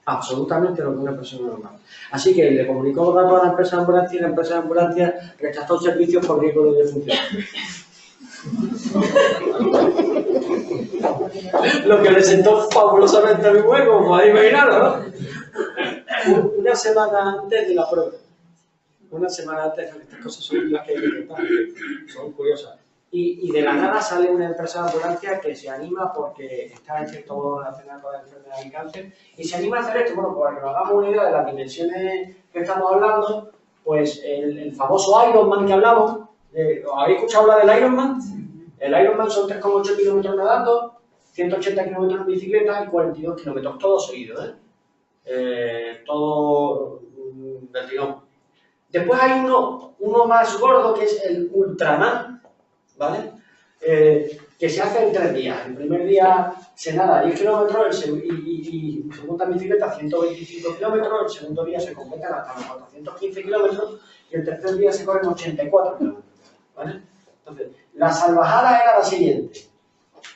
Absolutamente lo que una persona normal. Así que le comunicó los datos a la empresa de ambulancia y la empresa de ambulancia rechazó el servicio por riesgo de defunción. Lo que le sentó fabulosamente a mi huevo, como podéis imaginarlo, ¿no? Una semana antes de la prueba. Una semana antes, estas cosas son las que hay que contar, son curiosas. Y de la nada sale una empresa de ambulancia que se anima porque está en cierto modo relacionada con la enfermedad del cáncer y se anima a hacer esto. Bueno, para que nos hagamos una idea de las dimensiones que estamos hablando, pues el famoso Ironman que hablamos, ¿habéis escuchado hablar del Ironman? El Ironman son 3,8 kilómetros nadando, 180 kilómetros en bicicleta y 42 kilómetros, todo seguido, todo del tirón. Después hay uno más gordo que es el Ultraman, ¿vale? Que se hace en 3 días. El primer día se nada 10 kilómetros y se monta en bicicleta 125 kilómetros, el segundo día se completan hasta los 415 kilómetros y el tercer día se corren 84 kilómetros, ¿vale? Entonces, la salvajada era la siguiente.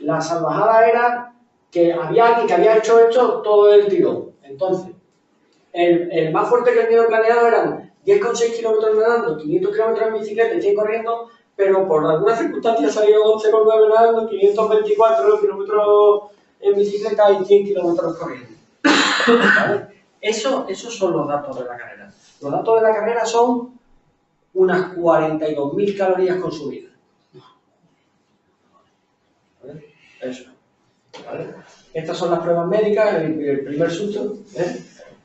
La salvajada era que había alguien que había hecho esto todo el tirón. Entonces, el más fuerte que el mío planeado eran 10,6 kilómetros nadando, 500 kilómetros en bicicleta y 100 corriendo, pero por algunas circunstancias salió 11,9 nadando, 524 kilómetros en bicicleta y 100 kilómetros corriendo. ¿Vale? Esos son los datos de la carrera. Los datos de la carrera son unas 42.000 calorías consumidas. ¿Vale? Eso. ¿Vale? Estas son las pruebas médicas, el primer susto.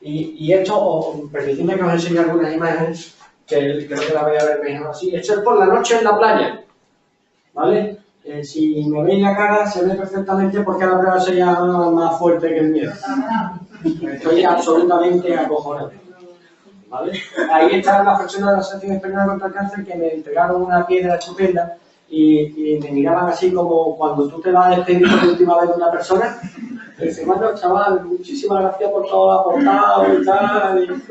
Y esto, permitidme que os enseñe algunas imágenes, que creo que la voy a ver mejor así. Esto es por la noche en la playa, ¿vale? Si me veis la cara, se ve perfectamente porque la prueba sería más fuerte que el miedo. Estoy absolutamente acojonado, ¿vale? Ahí están las personas de la Asociación Española contra el Cáncer que me entregaron una piedra estupenda y me miraban así como cuando tú te vas a despedir por última vez de una persona. Y dice, bueno, chaval, muchísimas gracias por todo lo aportado y tal.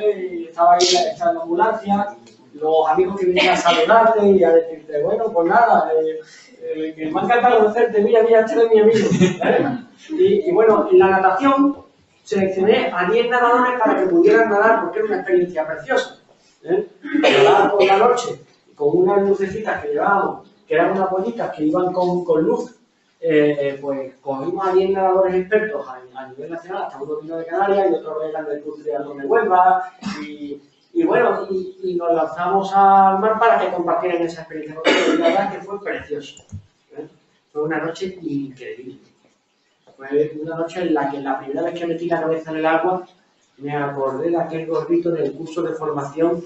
Y estaba ahí en la ambulancia, los amigos que vienen a saludarte y a decirte, bueno, pues nada, que me ha encantado conocerte, mira, este es mi amigo. Y bueno, en la natación seleccioné a 10 nadadores para que pudieran nadar porque era una experiencia preciosa. Nadar por la noche con unas lucecitas que llevábamos, que eran unas bolitas que iban con luz. Pues cogimos a 10 nadadores expertos a nivel nacional, hasta uno vino de Canarias y otro eran del Club Triatlón de Huelva y bueno, y nos lanzamos al mar para que compartieran esa experiencia, porque la verdad es que fue precioso. Fue una noche increíble. Fue una noche en la que la primera vez que metí la cabeza en el agua me acordé de aquel gordito del curso de formación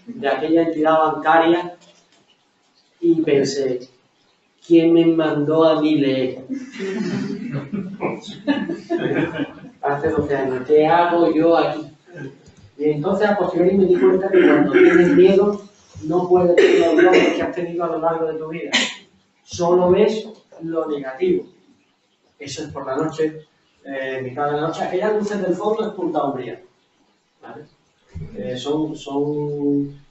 de aquella entidad bancaria y pensé, ¿quién me mandó a mí leer? Hace 12 años, ¿qué hago yo aquí? Y entonces a posteriori me di cuenta que cuando tienes miedo no puedes ver los logros que has tenido a lo largo de tu vida. Solo ves lo negativo. Eso es por la noche, mitad de la noche. Aquellas luces del fondo es Punta Umbría, ¿vale? Son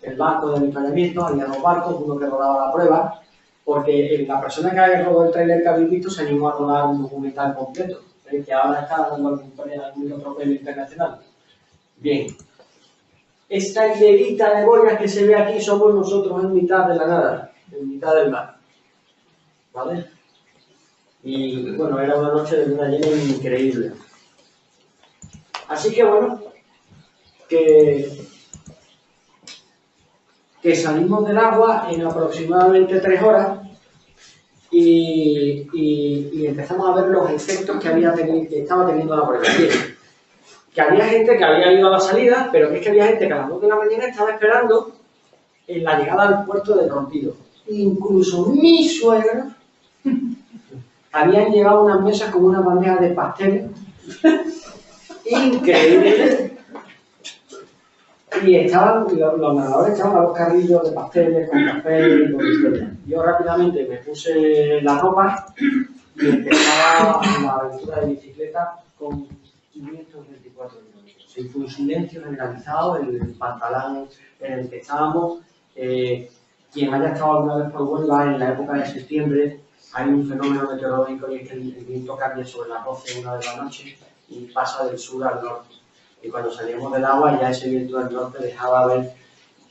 el barco de avituallamiento, había 2 barcos, uno que rodaba la prueba, porque la persona que rodó el trailer que habéis visto se animó a rodar un documental completo, que ahora está dando algún otro premio internacional. Bien. Esta hilerita de boyas que se ve aquí somos nosotros en mitad de la nada, en mitad del mar. ¿Vale? Y bueno, era una noche de luna llena increíble. Así que bueno, que salimos del agua en aproximadamente 3 horas y empezamos a ver los efectos que estaba teniendo la prueba. Que había gente que había ido a la salida, pero que había gente que a las 2 de la mañana estaba esperando en la llegada al puerto del Rompido. Incluso mi suegra habían llegado a unas mesas con una bandeja de pasteles increíble. Y los nadadores estaban a los carrillos de pasteles, con café y con historia. Yo rápidamente me puse la ropa y empezaba la aventura de bicicleta con 524 kilómetros. Sí, fue un silencio generalizado en el pantalón en el que estábamos. Quien haya estado alguna vez por Huelva en la época de septiembre, hay un fenómeno meteorológico y es que el viento cambia sobre las 12, 1 de la noche y pasa del sur al norte. Y cuando salíamos del agua ya ese viento del norte dejaba ver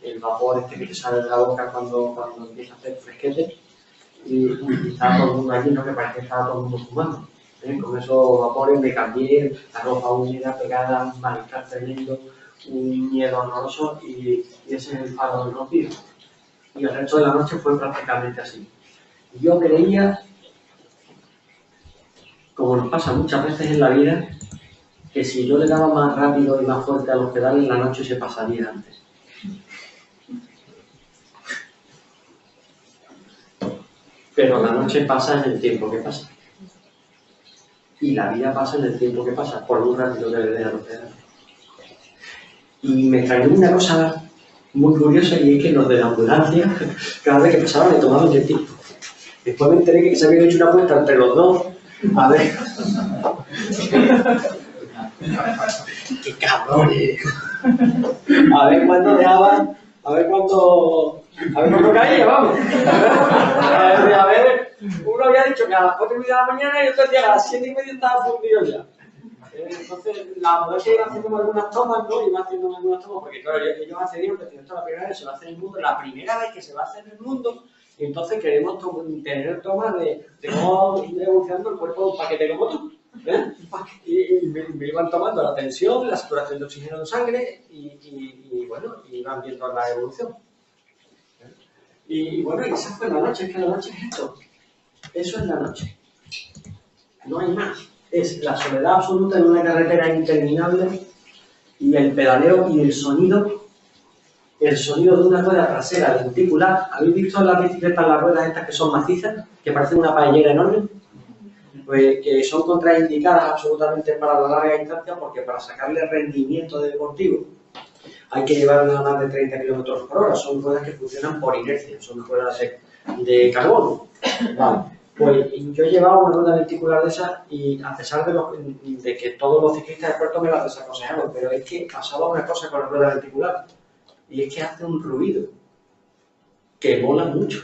el vapor este que te sale de la boca cuando empieza a hacer fresquete y estaba todo el mundo allí, ¿no? Que parece que estaba todo el mundo fumando. Con esos vapores me cambié, la ropa húmeda, pegada, un malestar tremendo, un miedo horroroso y ese es el faro del Rocío. Y el resto de la noche fue prácticamente así. Yo creía, como nos pasa muchas veces en la vida, que si yo le daba más rápido y más fuerte a los pedales, la noche se pasaría antes. Pero la noche pasa en el tiempo que pasa. Y la vida pasa en el tiempo que pasa, por muy rápido que le dé a los pedales. Y me extrañó una cosa muy curiosa y es que los de la ambulancia, cada vez que pasaban le tomaban el tiempo. Después me enteré que se había hecho una apuesta entre los dos, a ver... ¡Qué cabrones! A ver cuándo dejaban, a ver cuándo caía, vamos. A ver, uno había dicho que a las 4:30 de la mañana y otro decía que a las 7:30 estaba fundido ya. Entonces, la modestia iba haciendo algunas tomas, ¿no? Iba haciendo algunas tomas, porque claro, ellos accedieron que esto la primera vez se va a hacer en el mundo, la primera vez que se va a hacer en el mundo, y entonces queremos tener tomas de cómo ir evolucionando el cuerpo de un paquete como tú. Y me iban tomando la tensión, la saturación de oxígeno en sangre y bueno, iban viendo la evolución. Y bueno, y esa fue la noche, es que la noche es esto. Eso es la noche. No hay más. Es la soledad absoluta en una carretera interminable y el pedaleo y el sonido de una rueda trasera lenticular. ¿Habéis visto las bicicletas, las ruedas estas que son macizas, que parecen una paellera enorme? Pues que son contraindicadas absolutamente para la larga distancia porque para sacarle rendimiento deportivo hay que llevarlas a más de 30 km/h. Son ruedas que funcionan por inercia, son ruedas de carbono. Vale. Pues yo llevaba una rueda lenticular de esas y a pesar de que todos los ciclistas de puerto me las desaconsejaron, pero es que pasaba una cosa con la rueda lenticular y es que hace un ruido que mola mucho.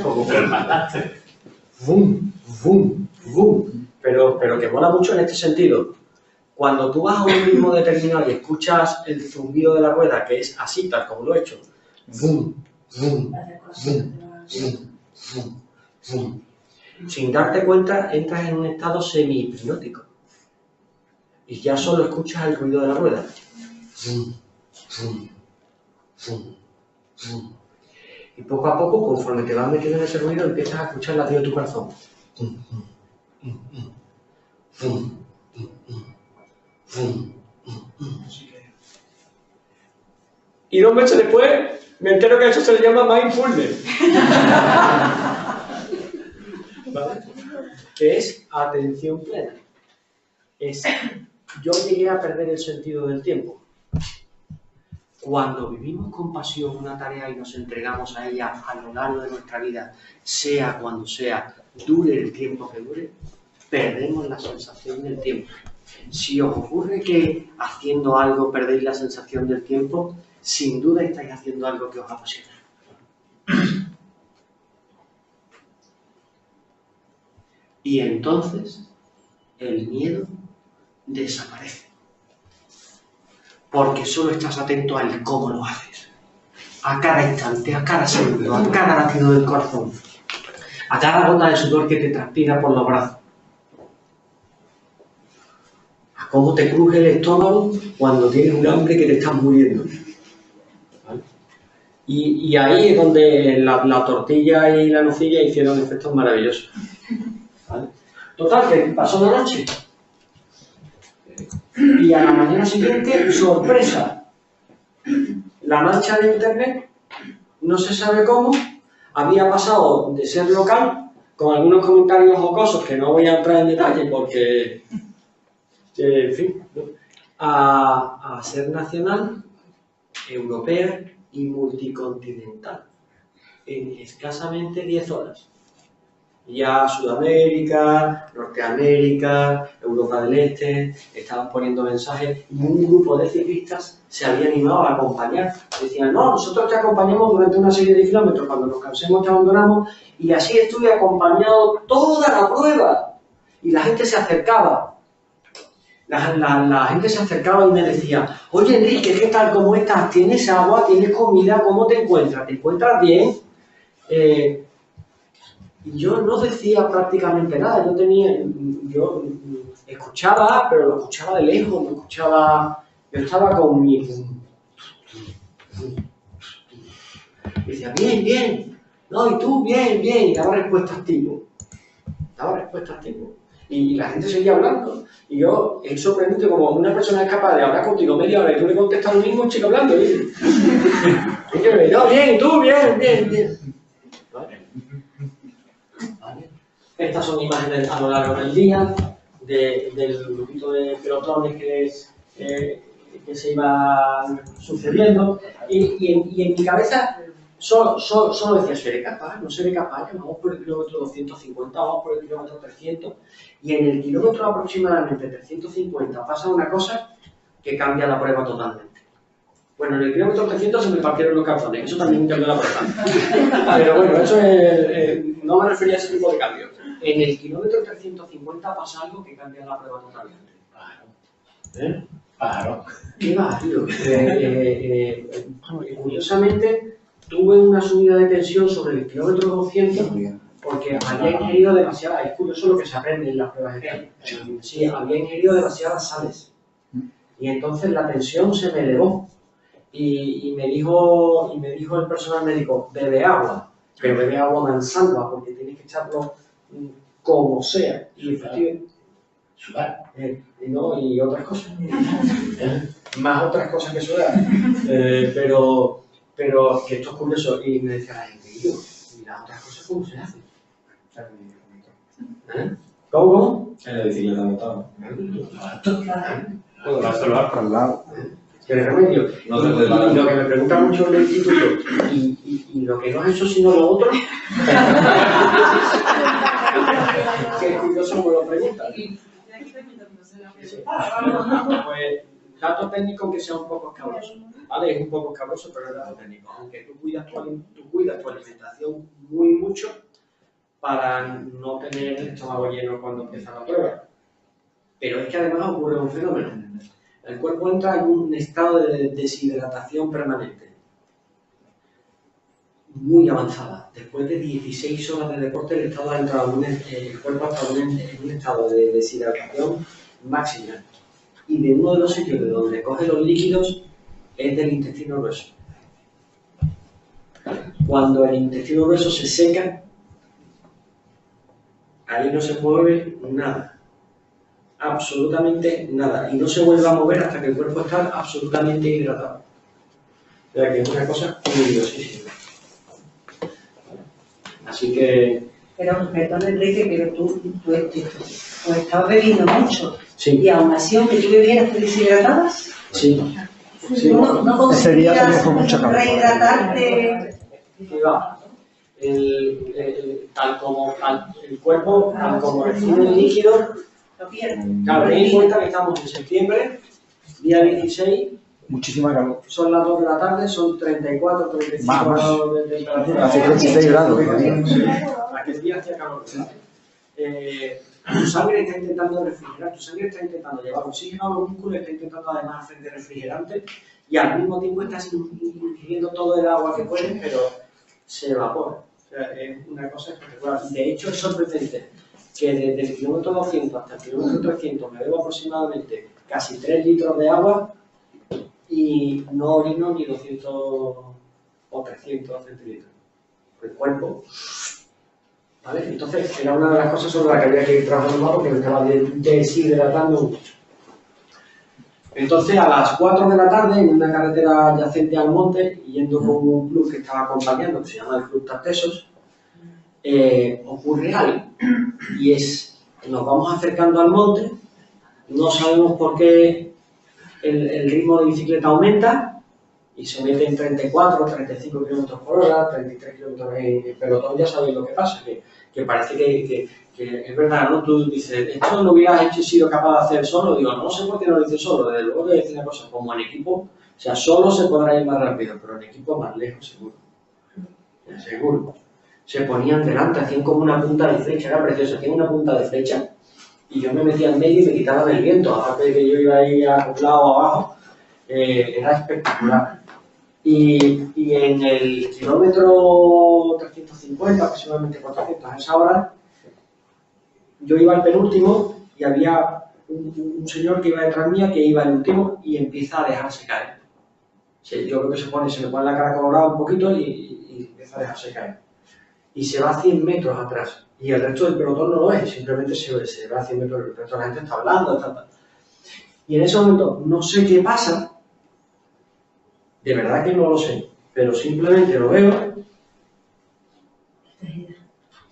Como que mataste. Vum, vum, vum. Pero que mola mucho en este sentido. Cuando tú vas a un ritmo determinado y escuchas el zumbido de la rueda, que es así, tal como lo he hecho, vum, vum, vum, vum, vum, vum. Sin darte cuenta, entras en un estado semi-hipnótico. Y ya solo escuchas el ruido de la rueda. Vum, vum, vum, vum. Y poco a poco, conforme te vas metiendo en ese ruido, empiezas a escuchar el latido de tu corazón. Y 2 meses después me entero que a eso se le llama mindfulness. ¿Vale? Que es atención plena. Yo llegué a perder el sentido del tiempo. Cuando vivimos con pasión una tarea y nos entregamos a ella a lo largo de nuestra vida, sea cuando sea, dure el tiempo que dure, perdemos la sensación del tiempo. Si os ocurre que haciendo algo perdéis la sensación del tiempo, sin duda estáis haciendo algo que os apasiona. Y entonces el miedo desaparece. Porque solo estás atento al cómo lo haces. A cada instante, a cada segundo, a cada latido del corazón. A cada gota de sudor que te transpira por los brazos. A cómo te cruje el estómago cuando tienes un hambre que te estás muriendo. ¿Vale? Y ahí es donde la tortilla y la nocilla hicieron efectos maravillosos. ¿Vale? Total, que pasó la noche. Y a la mañana siguiente, sorpresa, la mancha de internet, no se sabe cómo, había pasado de ser local, con algunos comentarios jocosos que no voy a entrar en detalle porque, en fin, ¿no? a ser nacional, europea y multicontinental, en escasamente 10 horas. Ya Sudamérica, Norteamérica, Europa del Este, estaban poniendo mensajes y un grupo de ciclistas se había animado a acompañar. Decían, no, nosotros te acompañamos durante una serie de kilómetros, cuando nos cansemos te abandonamos, y así estuve acompañado toda la prueba. Y la gente se acercaba. La gente se acercaba y me decía, oye Enrique, ¿qué tal? ¿Cómo estás? ¿Tienes agua? ¿Tienes comida? ¿Cómo te encuentras? ¿Te encuentras bien? Y yo no decía prácticamente nada, yo escuchaba, pero lo escuchaba de lejos, yo estaba con mi... Y decía, bien, bien, no, y tú, bien, bien, y daba respuestas tipo. Y la gente seguía hablando, y yo, es sorprendente como una persona es capaz de hablar contigo media hora y tú le contestas lo mismo, chico hablando, ¿viste? Y yo le digo, no, bien, y tú, bien, bien, bien. Estas son imágenes a lo largo del día del grupito de pelotones que se iban sucediendo y en mi cabeza solo decía, seré capaz, no seré capaz, vamos por el kilómetro 250, vamos por el kilómetro 300 y en el kilómetro aproximadamente 350 pasa una cosa que cambia la prueba totalmente. Bueno, en el kilómetro 300 se me partieron los calzones, eso también cambió la prueba. Pero bueno, eso no me refería a ese tipo de cambios. En el kilómetro 350 pasa algo que cambia la prueba totalmente. Claro. Claro. ¿Qué va, tío? Curiosamente, tuve una subida de tensión sobre el kilómetro 200 porque había ingerido demasiadas, es curioso lo que se aprende en las pruebas de tal. Sí, había ingerido demasiadas sales. Y entonces la tensión se me elevó. Y me dijo el personal médico, bebe agua, pero bebe agua mansagua porque tienes que echarlo como sea. Y efectivamente, sudar, ¿no? Y otras cosas. Más otras cosas que sudar. Pero que esto es curioso. Y me decía la gente, ¿y las otras cosas cómo se hacen? ¿Cómo? En la bicicleta montado. Puedo observar por el lado. ¿Qué remedio? Y lo que me pregunta mucho en el instituto, ¿y lo que no has hecho sino lo otro? Qué curioso me lo pregunta. Pues dato técnico que sea un poco escabroso, ¿vale? Es un poco escabroso, pero es dato técnico. Aunque tú cuidas tu alimentación muy mucho para no tener el estómago lleno cuando empieza la prueba. Pero es que además ocurre un fenómeno. El cuerpo entra en un estado de deshidratación permanente, muy avanzada. Después de 16 horas de deporte, el cuerpo entra en un estado de deshidratación máxima. Y de uno de los sitios de donde coge los líquidos es del intestino grueso. Cuando el intestino grueso se seca, ahí no se mueve nada. Absolutamente nada, y no se vuelve a mover hasta que el cuerpo está absolutamente hidratado. O sea que es una cosa curiosísima. Así que... Pero, perdón Enrique, pero tú estabas bebiendo mucho. Sí. Y aún así, aunque tú bebieras, ¿te deshidratabas? Sí. Sí. ¿No conseguías rehidratarte? Tal como el cuerpo, tal como recibe el líquido. Claro, ten en cuenta que estamos en septiembre, día 16. Muchísima calor. Son las 2 de la tarde, son 34, 35 grados de temperatura. Hace 36 grados. Aquel día hacía calor. Tu sangre está intentando refrigerar, tu sangre está intentando llevar oxígeno a los músculos, está intentando además hacer de refrigerante y al mismo tiempo estás ingiriendo todo el agua que puedes, pero se evapora. O sea, es una cosa espectacular. De hecho, es sorprendente que desde el kilómetro 200 hasta el kilómetro 300 me bebo aproximadamente casi 3 litros de agua y no orino ni 200 o 300 centilitros. El cuerpo, ¿vale? Entonces, era una de las cosas sobre las que había que ir trabajando más porque me estaba deshidratando mucho. Entonces, a las 4 de la tarde, en una carretera adyacente al monte, yendo con un club que estaba acompañando, que se llama el Club Tartesos, ocurre algo. Y es, nos vamos acercando al monte, no sabemos por qué el ritmo de bicicleta aumenta y se mete en 34, 35 km por hora, 33 km en pelotón, ya sabéis lo que pasa, que que parece que es verdad, ¿no? Tú dices, esto lo hubieras hecho y sido capaz de hacer solo. Digo, no sé por qué no lo hice solo. Desde luego te voy a decir una cosa, como en equipo, o sea, solo se podrá ir más rápido, pero en equipo más lejos, seguro. Seguro. Se ponían delante, hacían como una punta de flecha, era precioso, hacían una punta de flecha y yo me metía en medio y me quitaba del viento, aparte de que yo iba ahí acoplado abajo, era espectacular. Y en el kilómetro 350, aproximadamente 400 a esa hora, yo iba al penúltimo y había un señor que iba detrás mía que iba al último y empieza a dejarse caer. O sea, yo creo que se me pone la cara colorada un poquito y empieza a dejarse caer. Y se va a 100 metros atrás. Y el resto del pelotón no lo es, simplemente se va a 100 metros, el resto de la gente está hablando, etc. Y en ese momento no sé qué pasa, de verdad que no lo sé, pero simplemente lo veo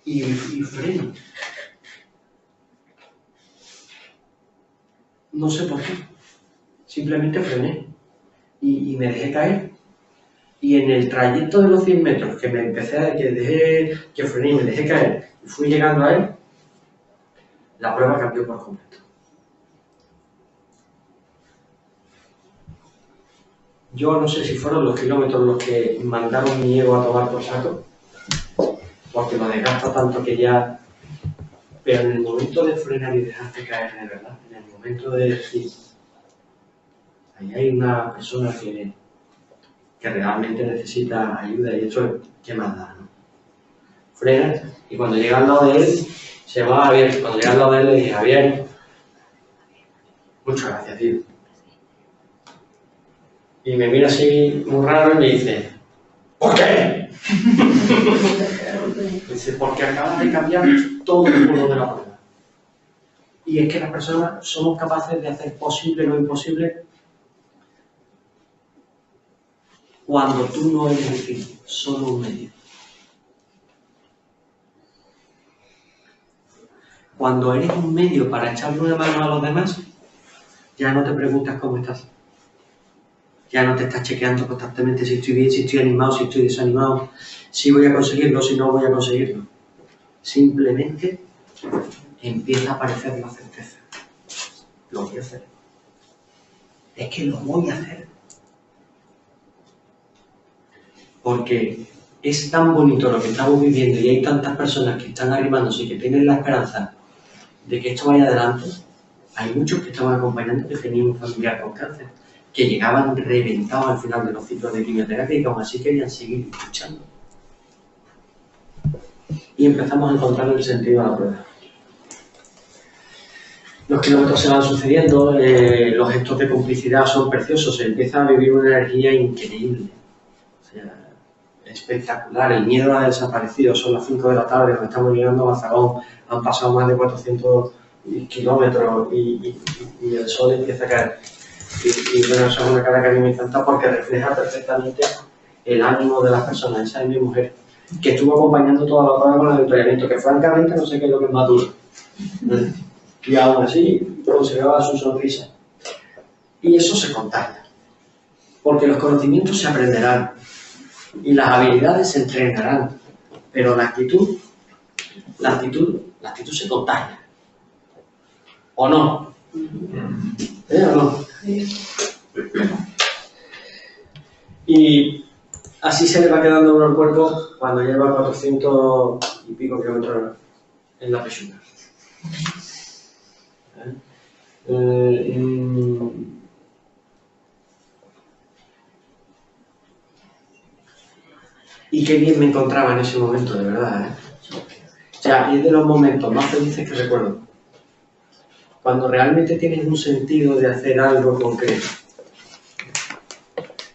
y freno. No sé por qué, simplemente frené y me dejé caer. Y en el trayecto de los 100 metros que me que frené y me dejé caer y fui llegando a él, la prueba cambió por completo. Yo no sé si fueron los kilómetros los que mandaron mi ego a tomar por saco, porque lo desgasta tanto que ya... Pero en el momento de frenar y dejarte caer, de verdad, en el momento de decir, ahí hay una persona que realmente necesita ayuda y eso, ¿qué más da, no? Frena y cuando llega al lado de él, se llama Javier, cuando llega al lado de él le dije, Javier, muchas gracias, tío. Y me mira así muy raro y me dice, ¿por qué? Dice, porque acabas de cambiar todo el mundo de la prueba. Y es que las personas somos capaces de hacer posible lo imposible cuando tú no eres el fin, solo un medio. Cuando eres un medio para echarle una mano a los demás, ya no te preguntas cómo estás. Ya no te estás chequeando constantemente si estoy bien, si estoy animado, si estoy desanimado, si voy a conseguirlo, si no voy a conseguirlo. Simplemente empieza a aparecer la certeza. Lo voy a hacer. Es que lo voy a hacer. Porque es tan bonito lo que estamos viviendo y hay tantas personas que están arrimándose y que tienen la esperanza de que esto vaya adelante. Hay muchos que estaban acompañando que tenían un familiar con cáncer, que llegaban reventados al final de los ciclos de quimioterapia y que aún así querían seguir luchando. Y empezamos a encontrar el sentido a la prueba. Los kilómetros se van sucediendo, los gestos de complicidad son preciosos, se empieza a vivir una energía increíble. O sea, espectacular, el miedo ha desaparecido, son las 5 de la tarde, nos estamos llegando a Mazagón, han pasado más de 400 kilómetros y el sol empieza a caer. Y bueno, esa es una cara que a mí me encanta porque refleja perfectamente el ánimo de las personas. Esa es mi mujer, que estuvo acompañando toda la prueba con el avituallamiento, que francamente no sé qué es lo que es más duro. Y aún así conservaba su sonrisa. Y eso se contagia, porque los conocimientos se aprenderán y las habilidades se entrenarán, pero la actitud se contagia. ¿O no? ¿O no? Y así se le va quedando uno el cuerpo cuando lleva 400 y pico kilómetros en la pechuga. Y qué bien me encontraba en ese momento, de verdad, ¿eh? O sea, es de los momentos más felices que recuerdo. Cuando realmente tienes un sentido de hacer algo concreto.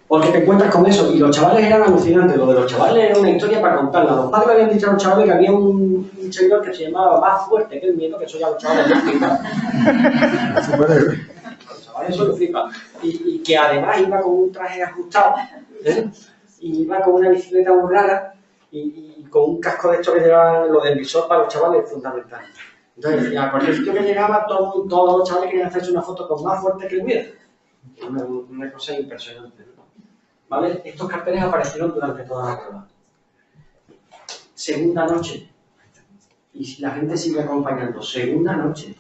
Porque te encuentras con eso, y los chavales eran alucinantes. Lo de los chavales era una historia para contarla. Los padres habían dicho a los chavales que había un señor que se llamaba Más Fuerte que el Miedo, que eso ya los chavales lo flipan. Los chavales eso lo flipan. Y que además iba con un traje ajustado, ¿eh? Y iba con una bicicleta muy rara, y con un casco de esto que llevaban, lo del visor para los chavales es fundamental. Entonces, a cualquier sitio que llegaba, todos los chavales querían hacerse una foto con Más Fuerte que el Miedo. Una cosa impresionante, ¿no? ¿Vale? Estos carteles aparecieron durante toda la prueba. Segunda noche. y la gente sigue acompañando. Segunda noche.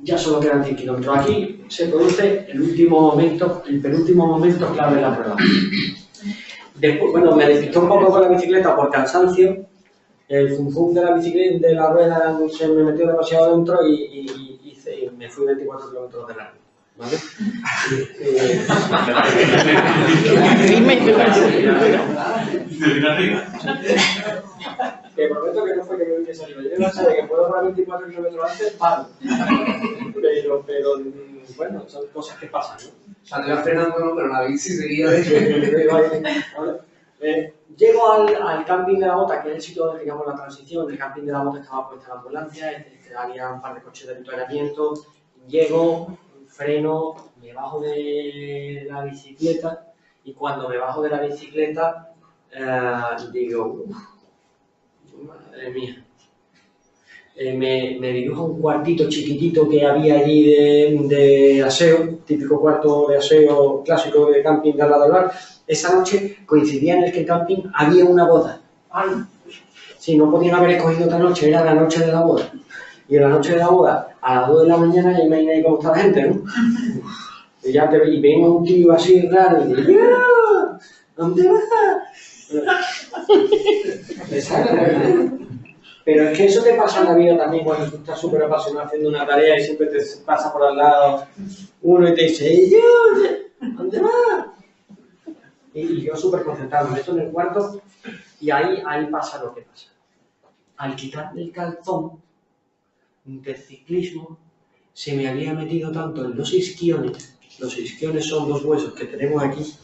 Ya solo quedan 100 kilómetros. Aquí se produce el último momento, el penúltimo momento clave de la prueba. Después, bueno, me despistó un poco con la bicicleta por cansancio. El fum de la bicicleta, de la rueda, se me metió demasiado dentro y me fui 24 kilómetros de largo. ¿Vale? Te prometo que no fue que me hubiese salido. Yo no sé de que puedo dar 24 kilómetros antes, paro. Pero bueno, son cosas que pasan, ¿no? Salió frenando, pero la bici seguía. Llego al camping de la Bota, que es el sitio donde digamos la transición. El camping de la Bota estaba puesta la ambulancia, había un par de coches de avituallamiento. Llego, freno, me bajo de la bicicleta y cuando me bajo de la bicicleta digo, madre mía. Me dirijo a un cuartito chiquitito que había allí de aseo, típico cuarto de aseo clásico de camping de al lado del bar. Esa noche coincidía en el que el camping había una boda. Sí, no podían haber escogido otra noche, era la noche de la boda. Y en la noche de la boda, a las 2 de la mañana, ya imagináis cómo está la gente, ¿no? Y vengo un tío así raro y dice, ¿dónde vas? Pero es que eso te pasa en la vida también cuando tú estás súper apasionado haciendo una tarea y siempre te pasa por al lado uno y te dice, ¿dónde vas? Y yo súper concentrado, me meto en el cuarto y ahí pasa lo que pasa. Al quitarme el calzón de ciclismo, se me había metido tanto en los isquiones. Los isquiones son dos huesos que tenemos aquí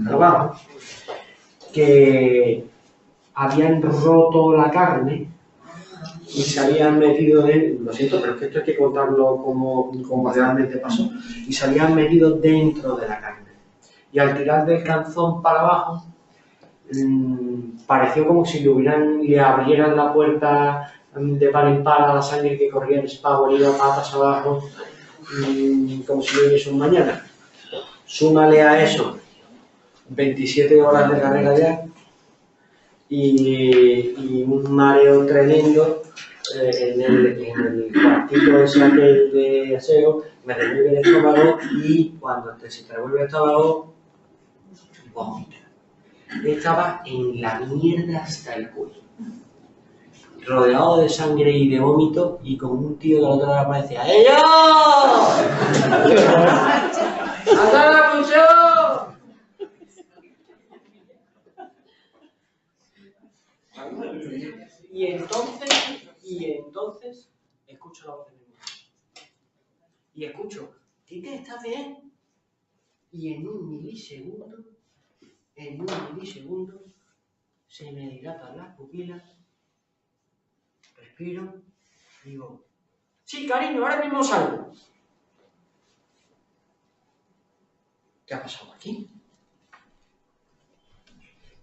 abajo, que habían roto la carne y se habían metido lo siento, pero es que esto hay que contarlo como realmente pasó, y se habían metido dentro de la carne. Y al tirar del calzón para abajo, pareció como si le abrieran la puerta de par en par a la sangre que corría en espavo y iba patas abajo, como si no hubiese un mañana. Súmale a eso 27 horas de carrera ya y un mareo tremendo en el cuartito ese de aseo, me revuelve el estómago y cuando se te revuelve el estómago, vomita. Estaba en la mierda hasta el cuello, rodeado de sangre y de vómito y con un tío de la otra lado me decía ¡Ey yo! ¡Anda la función! Y entonces escucho la voz de mi mujer. Y escucho, ¿Quique, estás bien? Y en un milisegundo se me dilatan las pupilas, respiro, digo, sí, cariño, ahora mismo salgo. ¿Qué ha pasado aquí?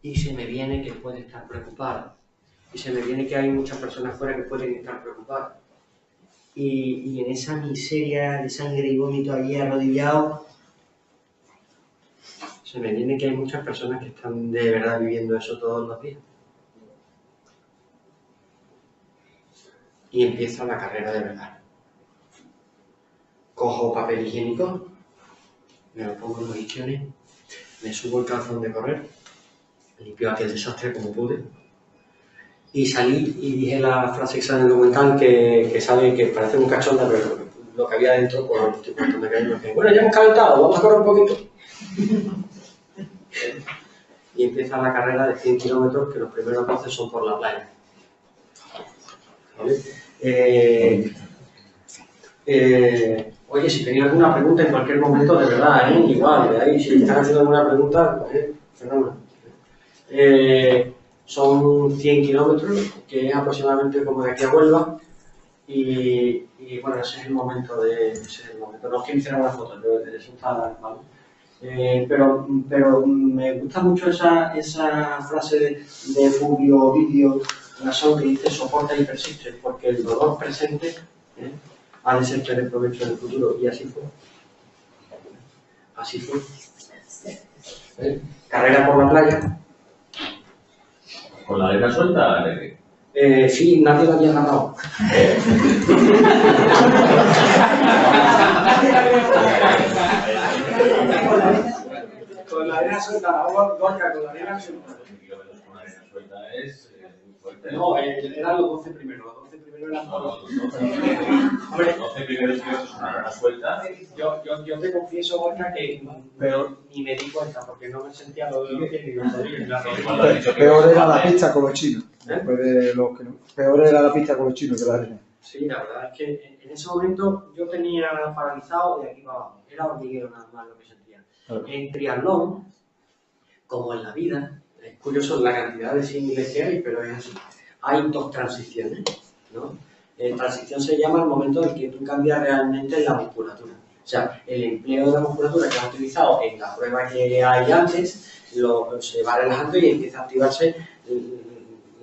Y se me viene que puede estar preocupado. Y se me viene que hay muchas personas fuera que pueden estar preocupadas. Y en esa miseria de sangre y vómito allí arrodillado, se me viene que hay muchas personas que están de verdad viviendo eso todos los días. Y empieza la carrera de verdad. Cojo papel higiénico, me lo pongo en los isquiones, me subo el calzón de correr, limpio aquel desastre como pude, y salí y dije la frase que sale en el documental que sabe que parece un cachonda, pero lo que había dentro, pues estoy contando que hay uno que, bueno, ya hemos calentado, vamos a correr un poquito. Y empieza la carrera de 100 kilómetros, que los primeros 12 son por la playa. ¿Vale? Oye, si tenéis alguna pregunta en cualquier momento, de verdad, igual, de ahí, si están haciendo alguna pregunta, fenómeno. Son 100 kilómetros, que es aproximadamente como de aquí a Huelva, y bueno, ese es el momento no quiero hacer una foto, pero eso está mal. Pero me gusta mucho esa frase de Publio Ovidio Nasón que dice soporta y persiste, porque el dolor presente ha de ser de provecho en el futuro, y así fue. Así fue. Carrera por la playa. ¿Con la arena suelta, Negri? Sí, nadie la había agarrado. Con la arena suelta, Gorka, con la arena suelta. Con la arena suelta es muy fuerte. No, eran los 12 primeros. Los 12 primeros eran todos. Los 12 primeros tíos es una arena suelta. Yo te confieso, Gorka, que peor ni me di cuenta porque no me sentía lo de los pies ni los tobillos. Peor era la pista con los chinos. Después de los que no. Peor era la pista con los chinos que la arena. Sí, la verdad es que en ese momento yo tenía paralizado de aquí para abajo. Era hormiguero nada más lo que sentía. Claro. En triatlón, como en la vida, es curioso la cantidad de símiles que hay, pero es así. Hay dos transiciones, ¿no? Transición se llama el momento en que tú cambias realmente la musculatura. O sea, el empleo de la musculatura que has utilizado en la prueba que hay antes, se va relajando y empieza a activarse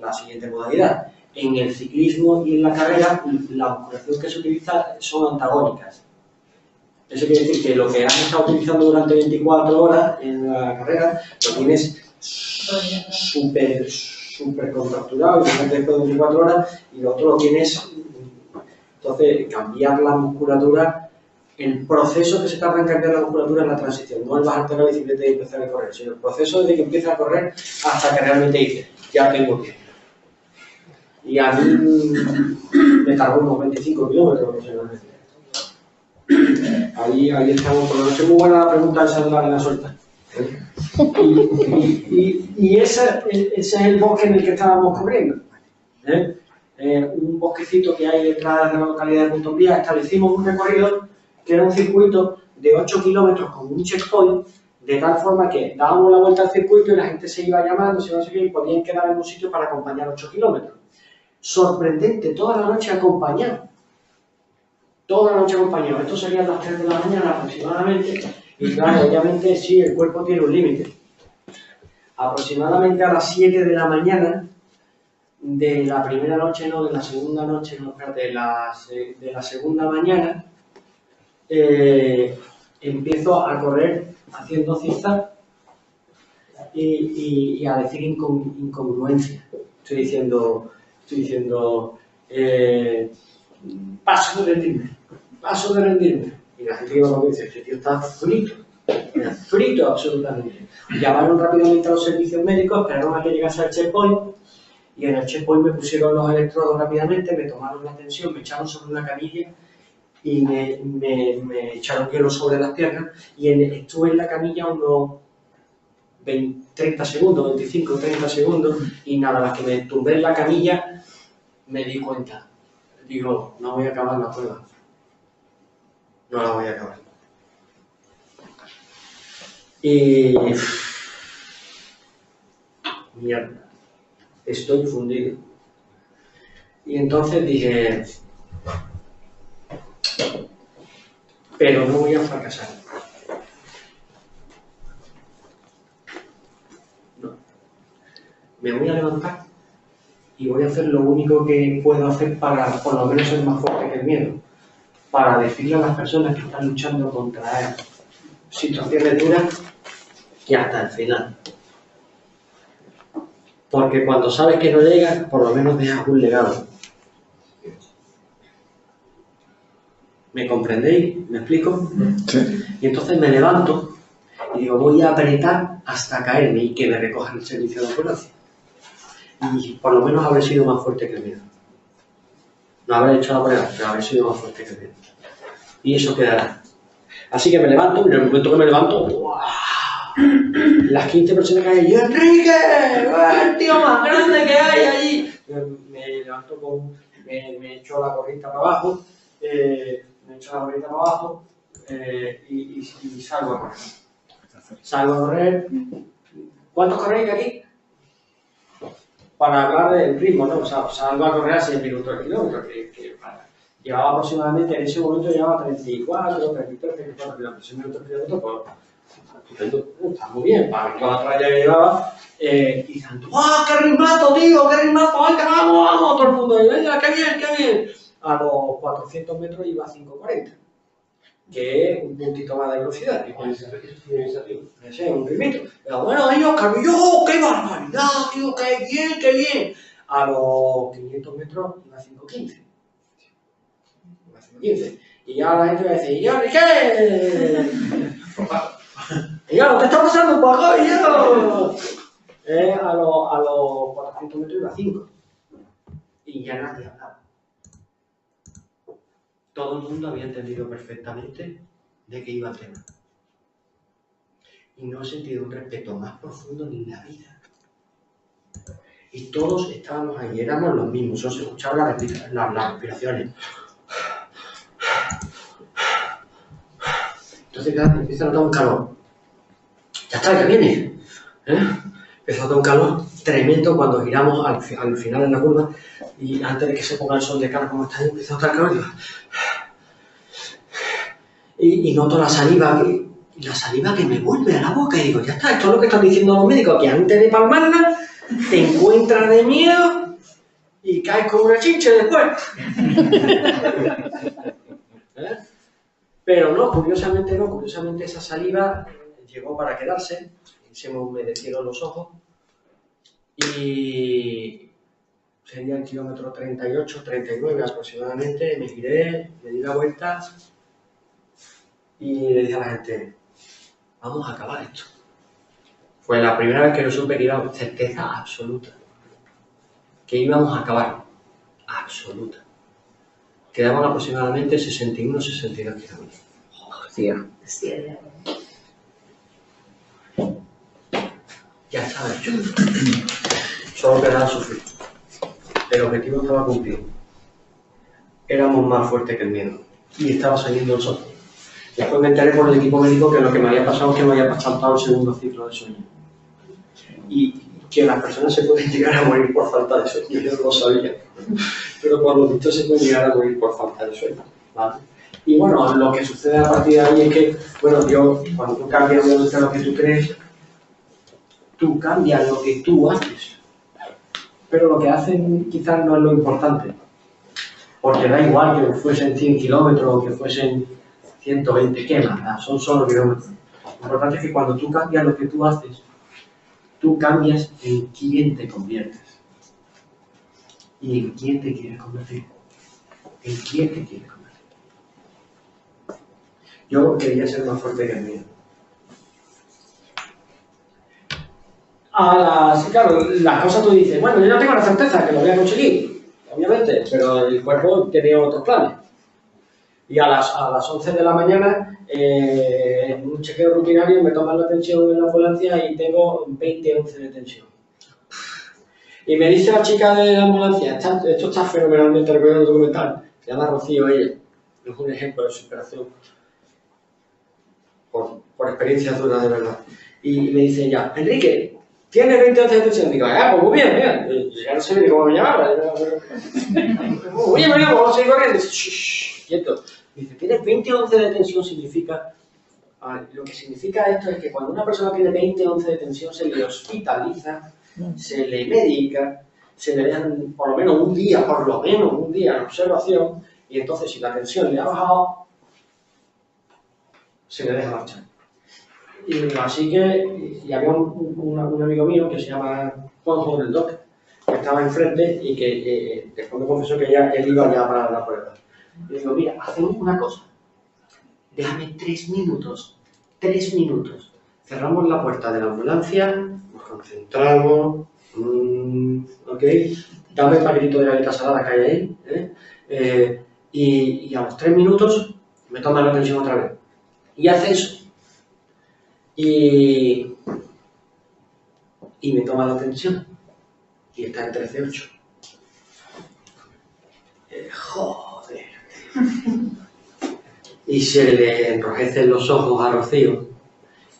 la siguiente modalidad. En el ciclismo y en la carrera, la musculación que se utiliza son antagónicas. Eso quiere decir que lo que has estado utilizando durante 24 horas en la carrera lo tienes súper contracturado y después de 24 horas y lo otro lo tienes. Entonces, cambiar la musculatura, el proceso que se tarda en cambiar la musculatura es la transición. No el bajarte la bicicleta y empezar a correr, sino el proceso desde que empiezas a correr hasta que realmente dices, ya tengo que. Y a mí me tardó unos 25 kilómetros aproximadamente. Ahí estamos por la noche. Muy buena la pregunta esa de la arena suelta. Y ese es el bosque en el que estábamos cubriendo. Un bosquecito que hay detrás de la localidad de Punto Vía. Establecimos un recorrido que era un circuito de 8 kilómetros con un checkpoint, de tal forma que dábamos la vuelta al circuito y la gente se iba llamando, y podían quedar en un sitio para acompañar 8 kilómetros. Sorprendente, toda la noche acompañado. Toda la noche acompañado. Esto sería a las 3 de la mañana aproximadamente. Y claro, obviamente sí, el cuerpo tiene un límite. Aproximadamente a las 7 de la mañana, de la primera noche, no, de la segunda noche, no, de la segunda mañana, empiezo a correr haciendo zigzag y a decir incongruencia. Estoy diciendo paso de rendirme. Y la gente que me dice, este tío está frito absolutamente. Llamaron rápidamente a los servicios médicos, esperaron a que llegase al checkpoint, y en el checkpoint me pusieron los electrodos rápidamente, me tomaron la tensión, me echaron sobre una camilla y me echaron hielo sobre las piernas, y estuve en la camilla unos 30 segundos, 25, 30 segundos, y nada más que me tumbé en la camilla, me di cuenta. Digo, no voy a acabar la prueba. No la voy a acabar. Y... mierda. Estoy fundido. Y entonces dije... pero no voy a fracasar. No. Me voy a levantar y voy a hacer lo único que puedo hacer para, por lo menos, ser más fuerte que el miedo. Para decirle a las personas que están luchando contra situaciones duras que hasta el final. Porque cuando sabes que no llegas, por lo menos dejas un legado. ¿Me comprendéis? ¿Me explico? Sí. Y entonces me levanto y digo, voy a apretar hasta caerme y que me recojan el servicio de ambulancia. Y por lo menos habré sido más fuerte que el miedo. No habré hecho la prueba, pero habré sido más fuerte que el miedo. Y eso quedará. Así que me levanto, y en el momento que me levanto, ¡wow! Las 15 personas que hay allí, ¡Enrique! ¡El tío más grande que hay allí! Me levanto me echo la gorrita para abajo, y salgo a correr. Salgo a correr. ¿Cuántos corréis aquí? Para hablar del ritmo, ¿no? O sea, salgo a correr a 6 minutos al kilómetro, llevaba aproximadamente, en ese momento llevaba 34, 34 kilómetros, 6 minutos al kilómetro, pues, está muy bien, para toda la tralla que llevaba, y diciendo, ¡ah, qué ritmazo, tío, qué ritmazo, venga, vamos, todo el mundo, venga, qué bien, qué bien. A los 400 metros iba a 5:40. que es un puntito más de velocidad. Y con ese es un ritmito. Pero bueno, ahí Oscar, yo, ¡qué barbaridad, tío! ¡Qué bien, qué bien! A los 500 metros iba a 5.15. Iba a 5.15. Y ya la gente va a decir, ¿y ya qué? Y ya, ¿qué está pasando por acá? Y ya. A los 400 metros iba a 5. Y ya nadie hablaba. Todo el mundo había entendido perfectamente de qué iba el tema. Y no he sentido un respeto más profundo ni en la vida. Y todos estábamos ahí, éramos los mismos, solo se escuchaban las respiraciones. Entonces ya empieza a notar un calor. Ya está, ya viene. Empezó a notar un calor tremendo cuando giramos al final de la curva y antes de que se ponga el sol de cara como está ahí, empezó a notar calor y noto la saliva que me vuelve a la boca y digo, ya está, esto es lo que están diciendo los médicos, que antes de palmarla te encuentras de miedo y caes como una chinche después. Pero no, curiosamente esa saliva llegó para quedarse, se me humedecieron los ojos y sería el kilómetro 38, 39 aproximadamente, me giré, me di la vuelta y le dije a la gente, vamos a acabar esto. Fue la primera vez que lo supe que íbamos, certeza absoluta, que íbamos a acabar, absoluta. Quedaban aproximadamente 61 o 62 kilómetros. Hostia. Ya estaba hecho. Solo quedaba sufrir. El objetivo estaba cumplido. Éramos más fuertes que el miedo. Y estaba saliendo el sol. Después me enteré por el equipo médico que lo que me había pasado es que me había saltado el segundo ciclo de sueño. Y que las personas se pueden llegar a morir por falta de sueño. Yo no lo sabía. Pero por lo visto se pueden llegar a morir por falta de sueño. ¿Vale? Y bueno, lo que sucede a partir de ahí es que, bueno, cuando tú cambias obviamente lo que tú crees, tú cambias lo que tú haces. Pero lo que hacen quizás no es lo importante. Porque da igual que fuesen 100 kilómetros o que fuesen 120, ¿qué más? Son solo kilómetros. Lo importante es que cuando tú cambias lo que tú haces, tú cambias en quién te conviertes. ¿Y en quién te quieres convertir? ¿En quién te quieres convertir? Yo quería ser más fuerte que el miedo. Claro, las cosas tú dices, bueno, yo no tengo la certeza que lo voy a conseguir, obviamente, pero el cuerpo tenía otros planes. Y a las 11 de la mañana, en un chequeo rutinario, me toman la tensión en la ambulancia y tengo 20-11 de tensión. Y me dice la chica de la ambulancia, esto está fenomenalmente recogido en el documental, se llama Rocío ella, es un ejemplo de superación, por experiencia dura de verdad. Y me dice ella, Enrique, ¿tienes 20-11 de tensión? Digo, pues muy bien, mira, ya no sé ni cómo me llamaba. Muy bien, vamos a seguir corriendo. Shh, quieto. Dice, ¿tienes 20-11 de tensión? Significa, lo que significa esto es que cuando una persona tiene 20-11 de tensión se le hospitaliza, se le medica, se le dejan por lo menos un día en observación, y entonces si la tensión le ha bajado, se le deja marchar. Y así que, y había un amigo mío que se llama Juanjo del Doc, que estaba enfrente y que después me confesó que él iba ya para la prueba. Y digo, mira, hacemos una cosa, déjame 3 minutos, cerramos la puerta de la ambulancia, nos concentramos, ok, dame el paquetito de galleta salada que hay ahí, y a los 3 minutos me toman la tensión otra vez. Y hace eso. Y me toma la tensión y está en 13,8. Joder. Y se le enrojecen los ojos a Rocío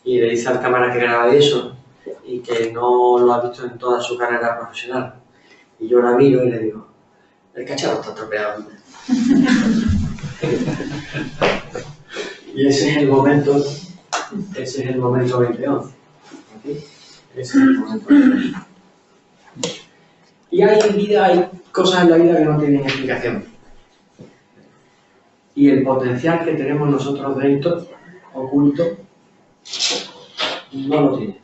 y le dice al cámara que grabe eso y que no lo ha visto en toda su carrera profesional. Y yo la miro y le digo, el cacharro está estropeado. Y ese es el momento 2011. ¿Okay? Ese es el momento 2011. Y hay cosas en la vida que no tienen explicación. y el potencial que tenemos nosotros dentro, oculto, no lo tiene.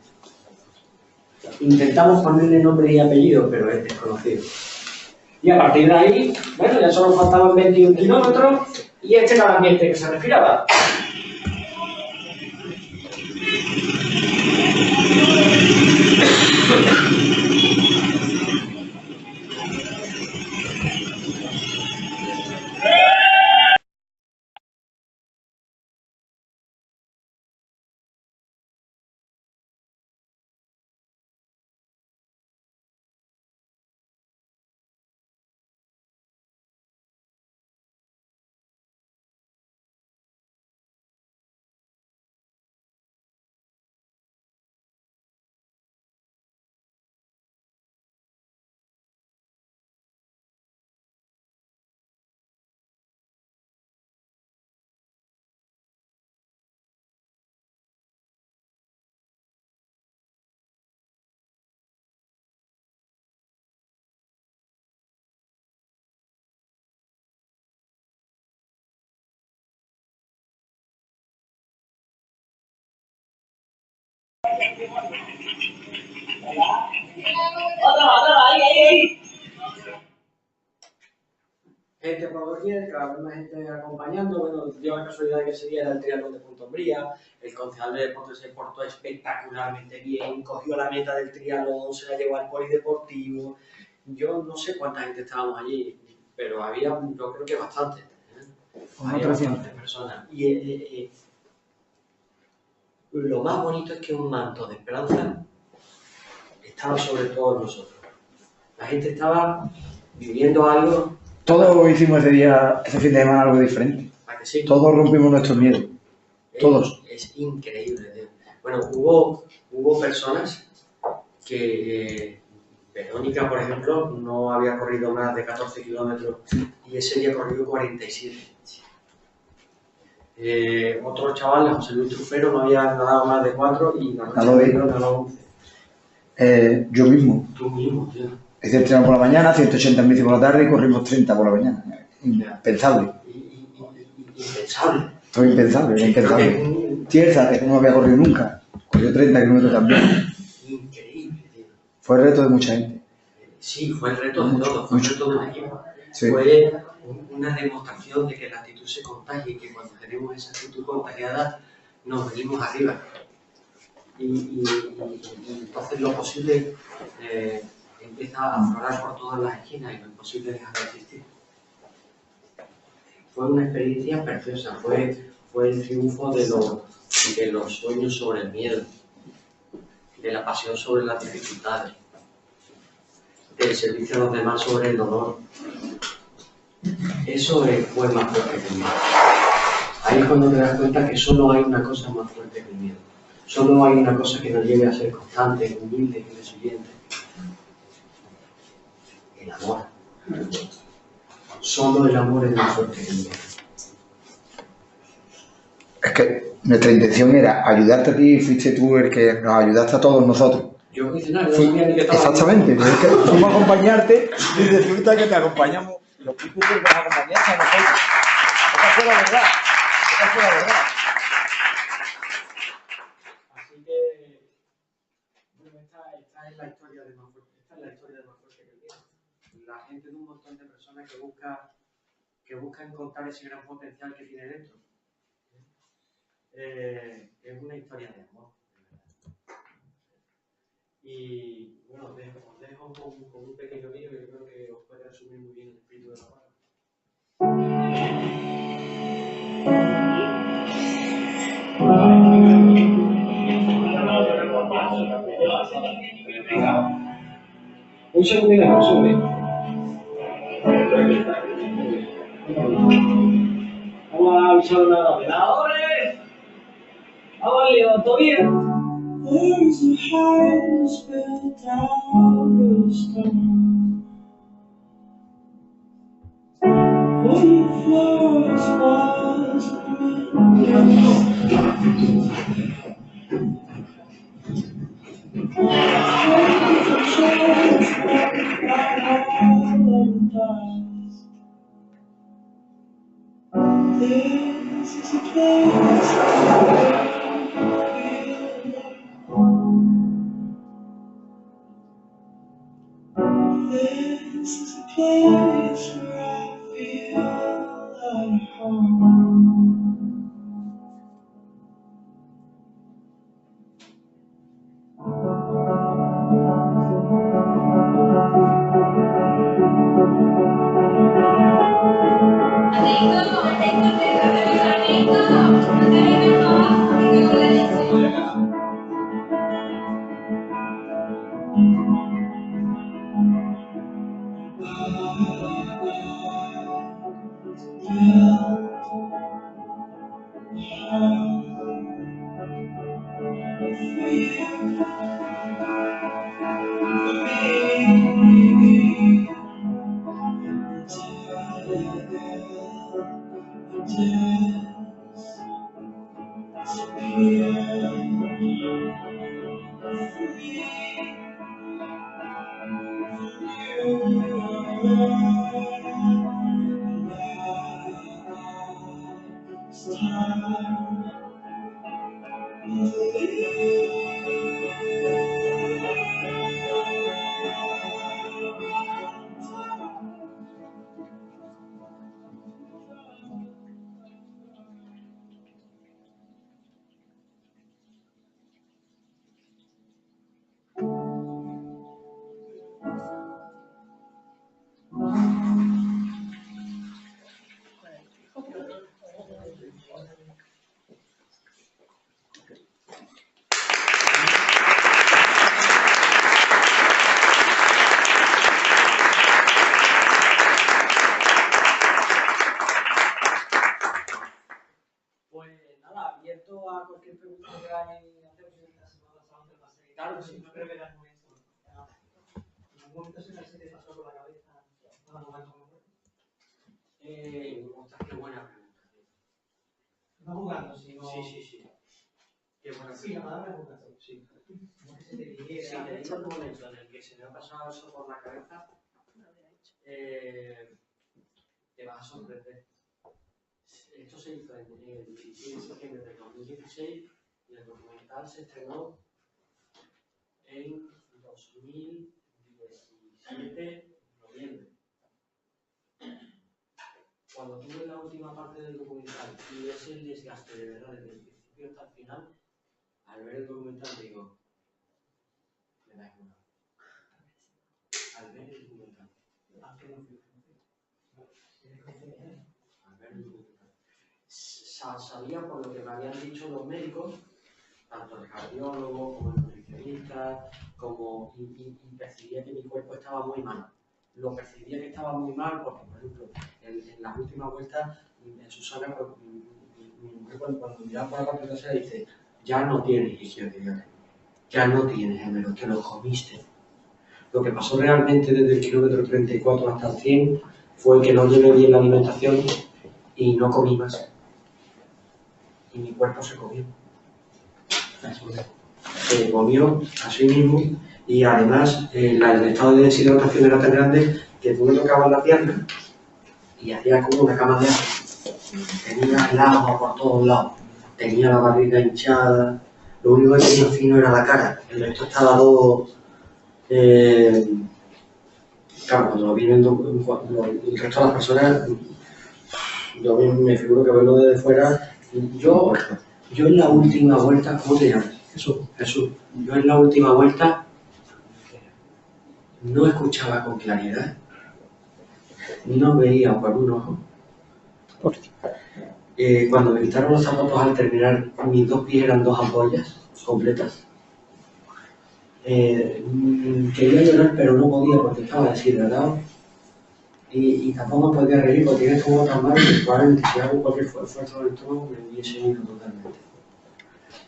Intentamos ponerle nombre y apellido, pero es desconocido. Y a partir de ahí, bueno, ya solo faltaban 21 kilómetros y este era el ambiente que se respiraba. Gente por doquier, cada vez más gente acompañando. Bueno, dio la casualidad de que ese día era el triatlón de Punta Umbría. El concejal de deportes se portó espectacularmente bien, cogió la meta del triatlón, se la llevó al polideportivo. Yo no sé cuánta gente estábamos allí, pero había, yo creo que bastante. Había bastantes personas. Y lo más bonito es que un manto de esperanza estaba sobre todos nosotros. La gente estaba viviendo algo. Todos hicimos ese día, ese fin de semana, algo diferente. ¿A que sí? Todos rompimos nuestros miedos. Todos. Es increíble, tío. Bueno, hubo personas que... Verónica, por ejemplo, no había corrido más de 14 kilómetros y ese día corrió 47. Otro chaval, José Luis Trufero, no había nadado más de 4 y nadó 11. Yo mismo. Tú mismo, tío. Hice el tren por la mañana, 180 en bici por la tarde y corrimos 30 por la mañana. Impensable. Impensable. Fue impensable, era impensable. Tierza, que no había corrido nunca, corrió 30 kilómetros también. Increíble, tío. Fue el reto de mucha gente. Sí, fue el reto de todos, fue el reto del equipo. Sí. Fue una demostración de que la actitud se contagia y que cuando tenemos esa actitud contagiada nos venimos arriba. Y entonces lo posible empieza a aflorar por todas las esquinas y lo imposible deja de existir. Fue una experiencia preciosa, fue el triunfo de los sueños sobre el miedo, de la pasión sobre las dificultades, del servicio a los demás sobre el dolor. Eso fue más fuerte que el miedo. Ahí es cuando te das cuenta que solo hay una cosa más fuerte que el miedo. Solo hay una cosa que nos lleve a ser constantes, humildes y resilientes. El amor. Solo el amor es más fuerte que el miedo. Es que nuestra intención era ayudarte a ti, fuiste tú el que nos ayudaste a todos nosotros. Yo no hice nada, no sabía ni que estaba. Exactamente, pero es que fuimos a acompañarte y resulta que te acompañamos. Los pipos que nos acompañaste a nosotros. Esa fue la verdad. Esa fue la verdad. Así que, bueno, esta es la historia de más fuerte. Esta es la historia de más fuerte que el miedo. La gente de un montón de personas que busca encontrar ese gran potencial que tiene dentro. Es una historia de amor. Y bueno, os dejo con un pequeño vídeo que yo creo que os puede resumir muy bien el espíritu de la palabra. Un segundito, un segundito. Vamos a avisar a los ordenadores. Vamos, Leo, ¿todo bien? There's a house built out of stone. 40 floors was the Claro, sí, no creo que era el momento. En algún momento se te pasó por la cabeza. Ostras, qué buena pregunta. No jugando, sino... Sí. Qué buena pregunta. Sí, la palabra jugación, sí. Como que se te dijera... Sí, te digo el momento en el que se me ha pasado eso por la cabeza, te vas a sorprender. Esto se hizo en el 17 de septiembre del 2016 y el documental se estrenó en 2017, noviembre. Cuando tuve la última parte del documental y ves el desgaste de verdad desde el principio hasta el final, al ver el documental digo, me da igual. Al ver el documental. Al ver el documental. Sabía por lo que me habían dicho los médicos, tanto el cardiólogo como el nutricionista, y percibía que mi cuerpo estaba muy mal. Lo percibía que estaba muy mal porque, por ejemplo, en las últimas vueltas, Susana, mi mujer, cuando miraba por la parte trasera, dice, ya no tienes isquiotibiales, ya no tienes gemelo, te lo comiste. Lo que pasó realmente desde el kilómetro 34 hasta el 100 fue que no llevé bien la alimentación y no comí más. Y mi cuerpo se comió. Se comió a sí mismo y además el estado de deshidratación era tan grande que tú me tocabas la pierna y hacía como una cama de agua. Tenía el agua por todos lados, tenía la barriga hinchada, lo único que tenía fino era la cara, el resto estaba todo... claro, cuando lo vienen el resto de las personas, yo me figuro que verlo desde fuera. Yo en la última vuelta, ¿cómo te llamas? Jesús. Yo en la última vuelta no escuchaba con claridad, no veía por un ojo. Cuando me quitaron los zapatos al terminar, mis dos pies eran dos ampollas completas. Quería llorar, pero no podía porque estaba deshidratado. Y tampoco me podía reír porque tienes como tan mal que probablemente si hago cualquier esfuerzo en el estómago me hubiese ido totalmente.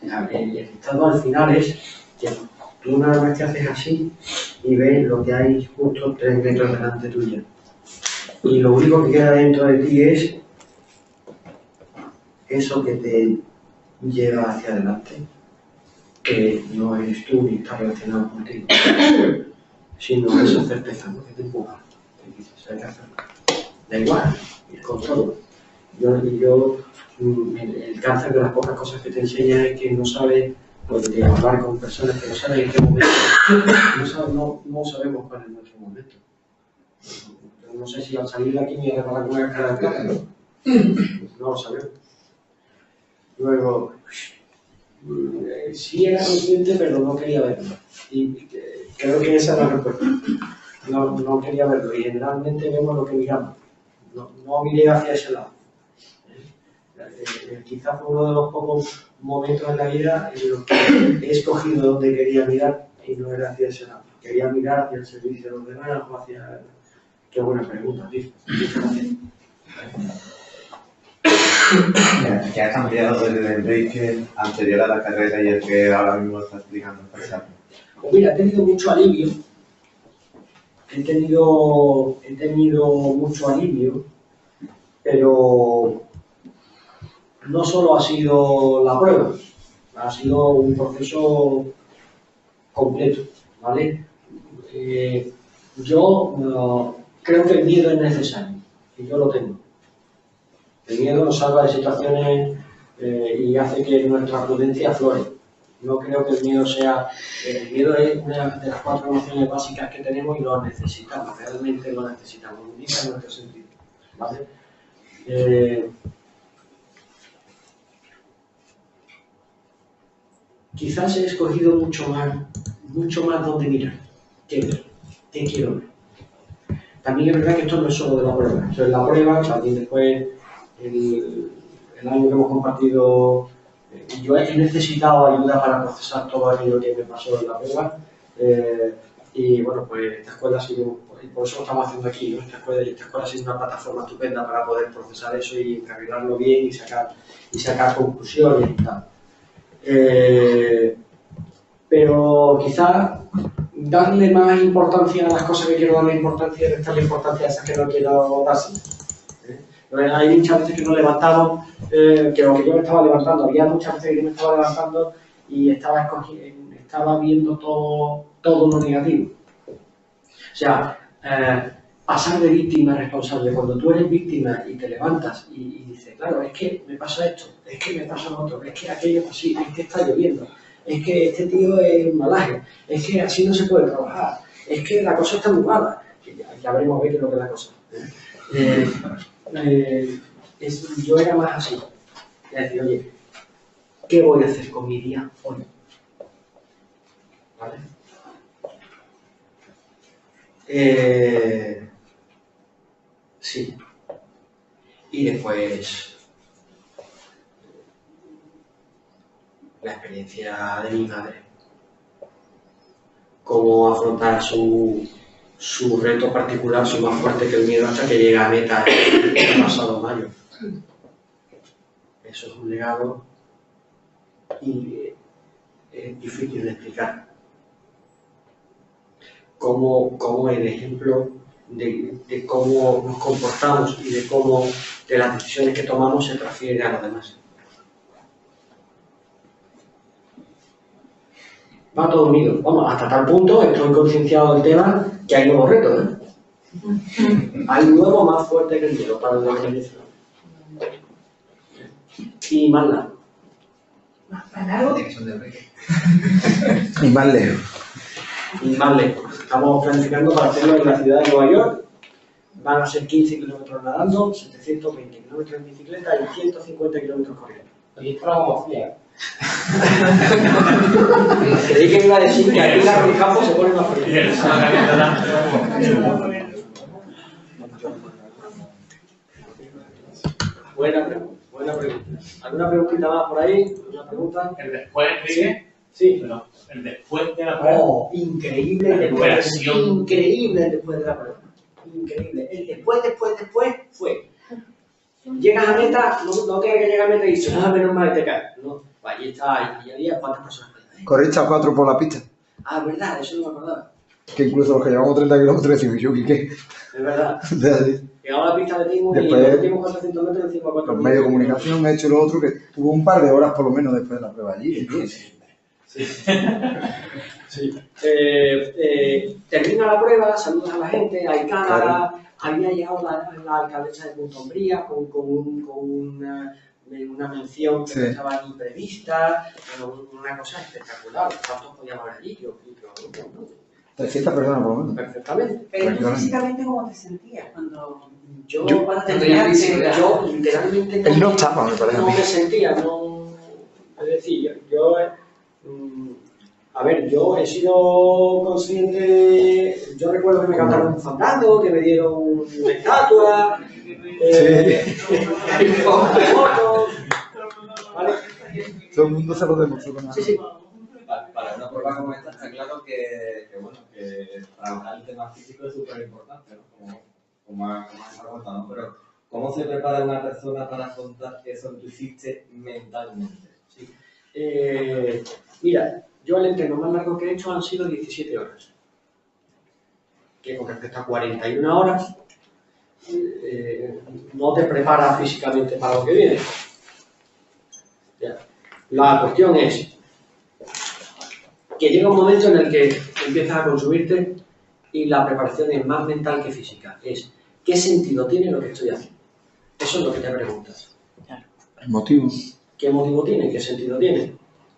El estado al final es que tú nada más te haces así y ves lo que hay justo 3 metros delante tuya. Y lo único que queda dentro de ti es eso que te lleva hacia adelante, que no eres tú ni está relacionado contigo, sino esa certeza, ¿no? Que te empuja. Hay que hacerlo. Da igual, ir con todo. El cáncer de las pocas cosas que te enseña es que no sabes, pues, de hablar con personas que no saben en qué momento, no sabemos cuál es nuestro momento. No sé si al salir de aquí me voy a reparar con una cara de plata, no lo sabemos. Luego, sí era consciente, pero no quería verlo. Y creo que esa es la respuesta. No quería verlo. Y generalmente vemos lo que miramos. No miré hacia ese lado. Quizás fue uno de los pocos momentos en la vida en los que he escogido dónde quería mirar y no era hacia ese lado. Quería mirar hacia el servicio de los demás o hacia... Qué buena pregunta, tío. ¿Qué ha cambiado desde el Reiki anterior a la carrera y el que ahora mismo está explicando? Pues mira, he tenido mucho alivio. He tenido mucho alivio, pero no solo ha sido la prueba, ha sido un proceso completo, ¿vale? Yo creo que el miedo es necesario, y yo lo tengo. El miedo nos salva de situaciones y hace que nuestra prudencia aflore. No creo que el miedo sea... El miedo es una de las 4 emociones básicas que tenemos y lo necesitamos, realmente lo necesitamos, indica nuestro sentido, ¿vale? Quizás he escogido mucho más dónde mirar, qué quiero ver. También es verdad que esto no es solo de la prueba, esto es la prueba, también después el año que hemos compartido, yo he necesitado ayuda para procesar todo aquello que me pasó en la prueba, y bueno, pues esta escuela ha sido, y por eso lo estamos haciendo aquí, ¿no? Esta escuela ha sido una plataforma estupenda para poder procesar eso y encarrilarlo bien y sacar conclusiones y tal. Pero quizás darle más importancia a las cosas que quiero darle importancia y restarle importancia a esas que no quiero darse. Hay muchas veces que nos levantamos, que yo me estaba levantando, había muchas veces que yo me estaba levantando y estaba viendo todo lo negativo. O sea, pasar de víctima a responsable. Cuando tú eres víctima y te levantas y dices, claro, es que me pasa esto, es que me pasa lo otro, es que aquello es así, es que está lloviendo, es que este tío es un malaje, es que así no se puede trabajar, es que la cosa está muy mala. Ya veremos a ver qué es lo que es la cosa. Yo era más así. Es decir, oye, ¿qué voy a hacer con mi día hoy? ¿Vale? Sí. Y después la experiencia de mi madre. Cómo afrontar su reto particular, su más fuerte que el miedo hasta que llega a meta el pasado mayo. Eso es un legado y es difícil de explicar. Como el ejemplo de cómo nos comportamos y de las decisiones que tomamos se transfiere a los demás. Va todo unido. Vamos, hasta tal punto estoy concienciado del tema que hay nuevos retos, Hay nuevo más fuerte que el miedo para la organización. Y más largo. ¿Más largo? Y más lejos. Y más lejos. Estamos planificando para hacerlo en la ciudad de Nueva York. Van a ser 15 kilómetros nadando, 720 kilómetros en bicicleta y 150 kilómetros corriendo. Oye, esto lo vamos a hacer. Creí que me iba a decir que aquí en el campo se pone más frío. Buena pregunta. ¿Alguna preguntita más por ahí? ¿Alguna pregunta? ¿El después, Miguel? Sí. No, el después de la prueba. Oh, increíble el después. Increíble el después de la prueba. Increíble. El después fue. Llegas a meta, no tienes que llegar a meta y dices, menos mal que te caes. No, allí está, y había cuántas personas. Corriste a 4 por la pista. Ah, es verdad, eso no me acordaba. Que incluso los que llevamos 30 kilómetros decimos, yo, ¿qué? Es verdad. Llegamos a la pista de Timo y los últimos 400 metros encima de 4 los medios de comunicación he hecho lo otro, que tuvo un par de horas por lo menos después de la prueba allí. Sí. Termina la prueba, saludas a la gente, hay cámara, había llegado la alcaldesa de Punta Umbría con una mención que Sí. estaba imprevista, pero una cosa espectacular. ¿Cuántos podíamos haber allí? Yo, 300 personas por lo menos. perfectamente. Pero tú físicamente, ¿cómo te sentías cuando Yo literalmente Él no estaba, me parece a no mí. me sentía, no, es decir, yo a ver, yo he sido consciente, yo recuerdo que me cantaron un fandango, que me dieron una estatua, fotos, ¿vale? Todo el mundo se lo demostró con Sí, sí. Para una prueba como esta está claro que trabajar el tema físico es súper importante, ¿no? Como has contado, ¿no? Pero ¿cómo se prepara una persona para afrontar eso que hiciste mentalmente? Sí. Mira, yo el entreno más largo que he hecho han sido 17 horas. Que con respecto a 41 horas, no te preparas físicamente para lo que viene. Ya. La cuestión es que llega un momento en el que empiezas a consumirte y la preparación es más mental que física. Es, ¿qué sentido tiene lo que estoy haciendo? Eso es lo que te preguntas. El motivo. ¿Qué motivo tiene? ¿Qué sentido tiene?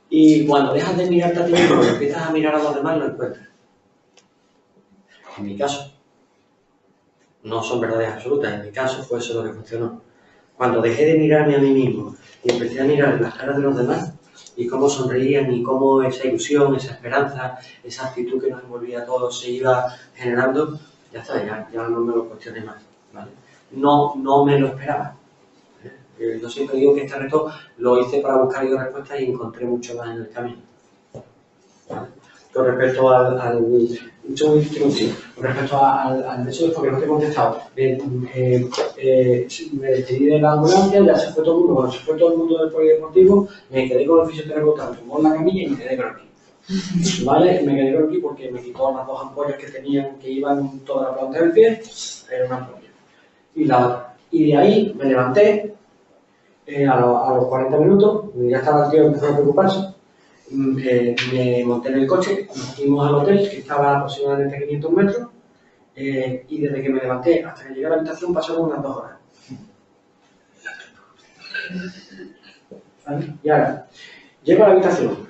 Y cuando dejas de mirarte a ti mismo y empiezas a mirar a los demás, lo encuentras. En mi caso, no son verdades absolutas, en mi caso fue eso lo que funcionó. Cuando dejé de mirarme a mí mismo y empecé a mirar las caras de los demás y cómo sonreían y cómo esa ilusión, esa esperanza, esa actitud que nos envolvía a todos se iba generando, ya está, ya no me lo cuestioné más, ¿vale? No me lo esperaba. Yo siempre digo que este reto lo hice para buscar yo respuestas y encontré mucho más en el camino. ¿Vale? Con respecto al hecho de porque no te he contestado, me despedí de la ambulancia, ya se fue todo el mundo, cuando se fue todo el mundo del polideportivo, me quedé con el fisioterapeuta, me tumbó en la camilla y me quedé croquis. ¿Vale? Me quedé croquis porque me quitó las dos ampollas que iban toda la planta del pie, era una ampolla. Y la otra. Y de ahí me levanté, a los 40 minutos, ya estaba el tío empezó a preocuparse. Me monté en el coche, nos fuimos al hotel, que estaba a aproximadamente 500 metros, y desde que me levanté hasta que llegué a la habitación pasaron unas 2 horas. ¿Vale? Y ahora, llego a la habitación,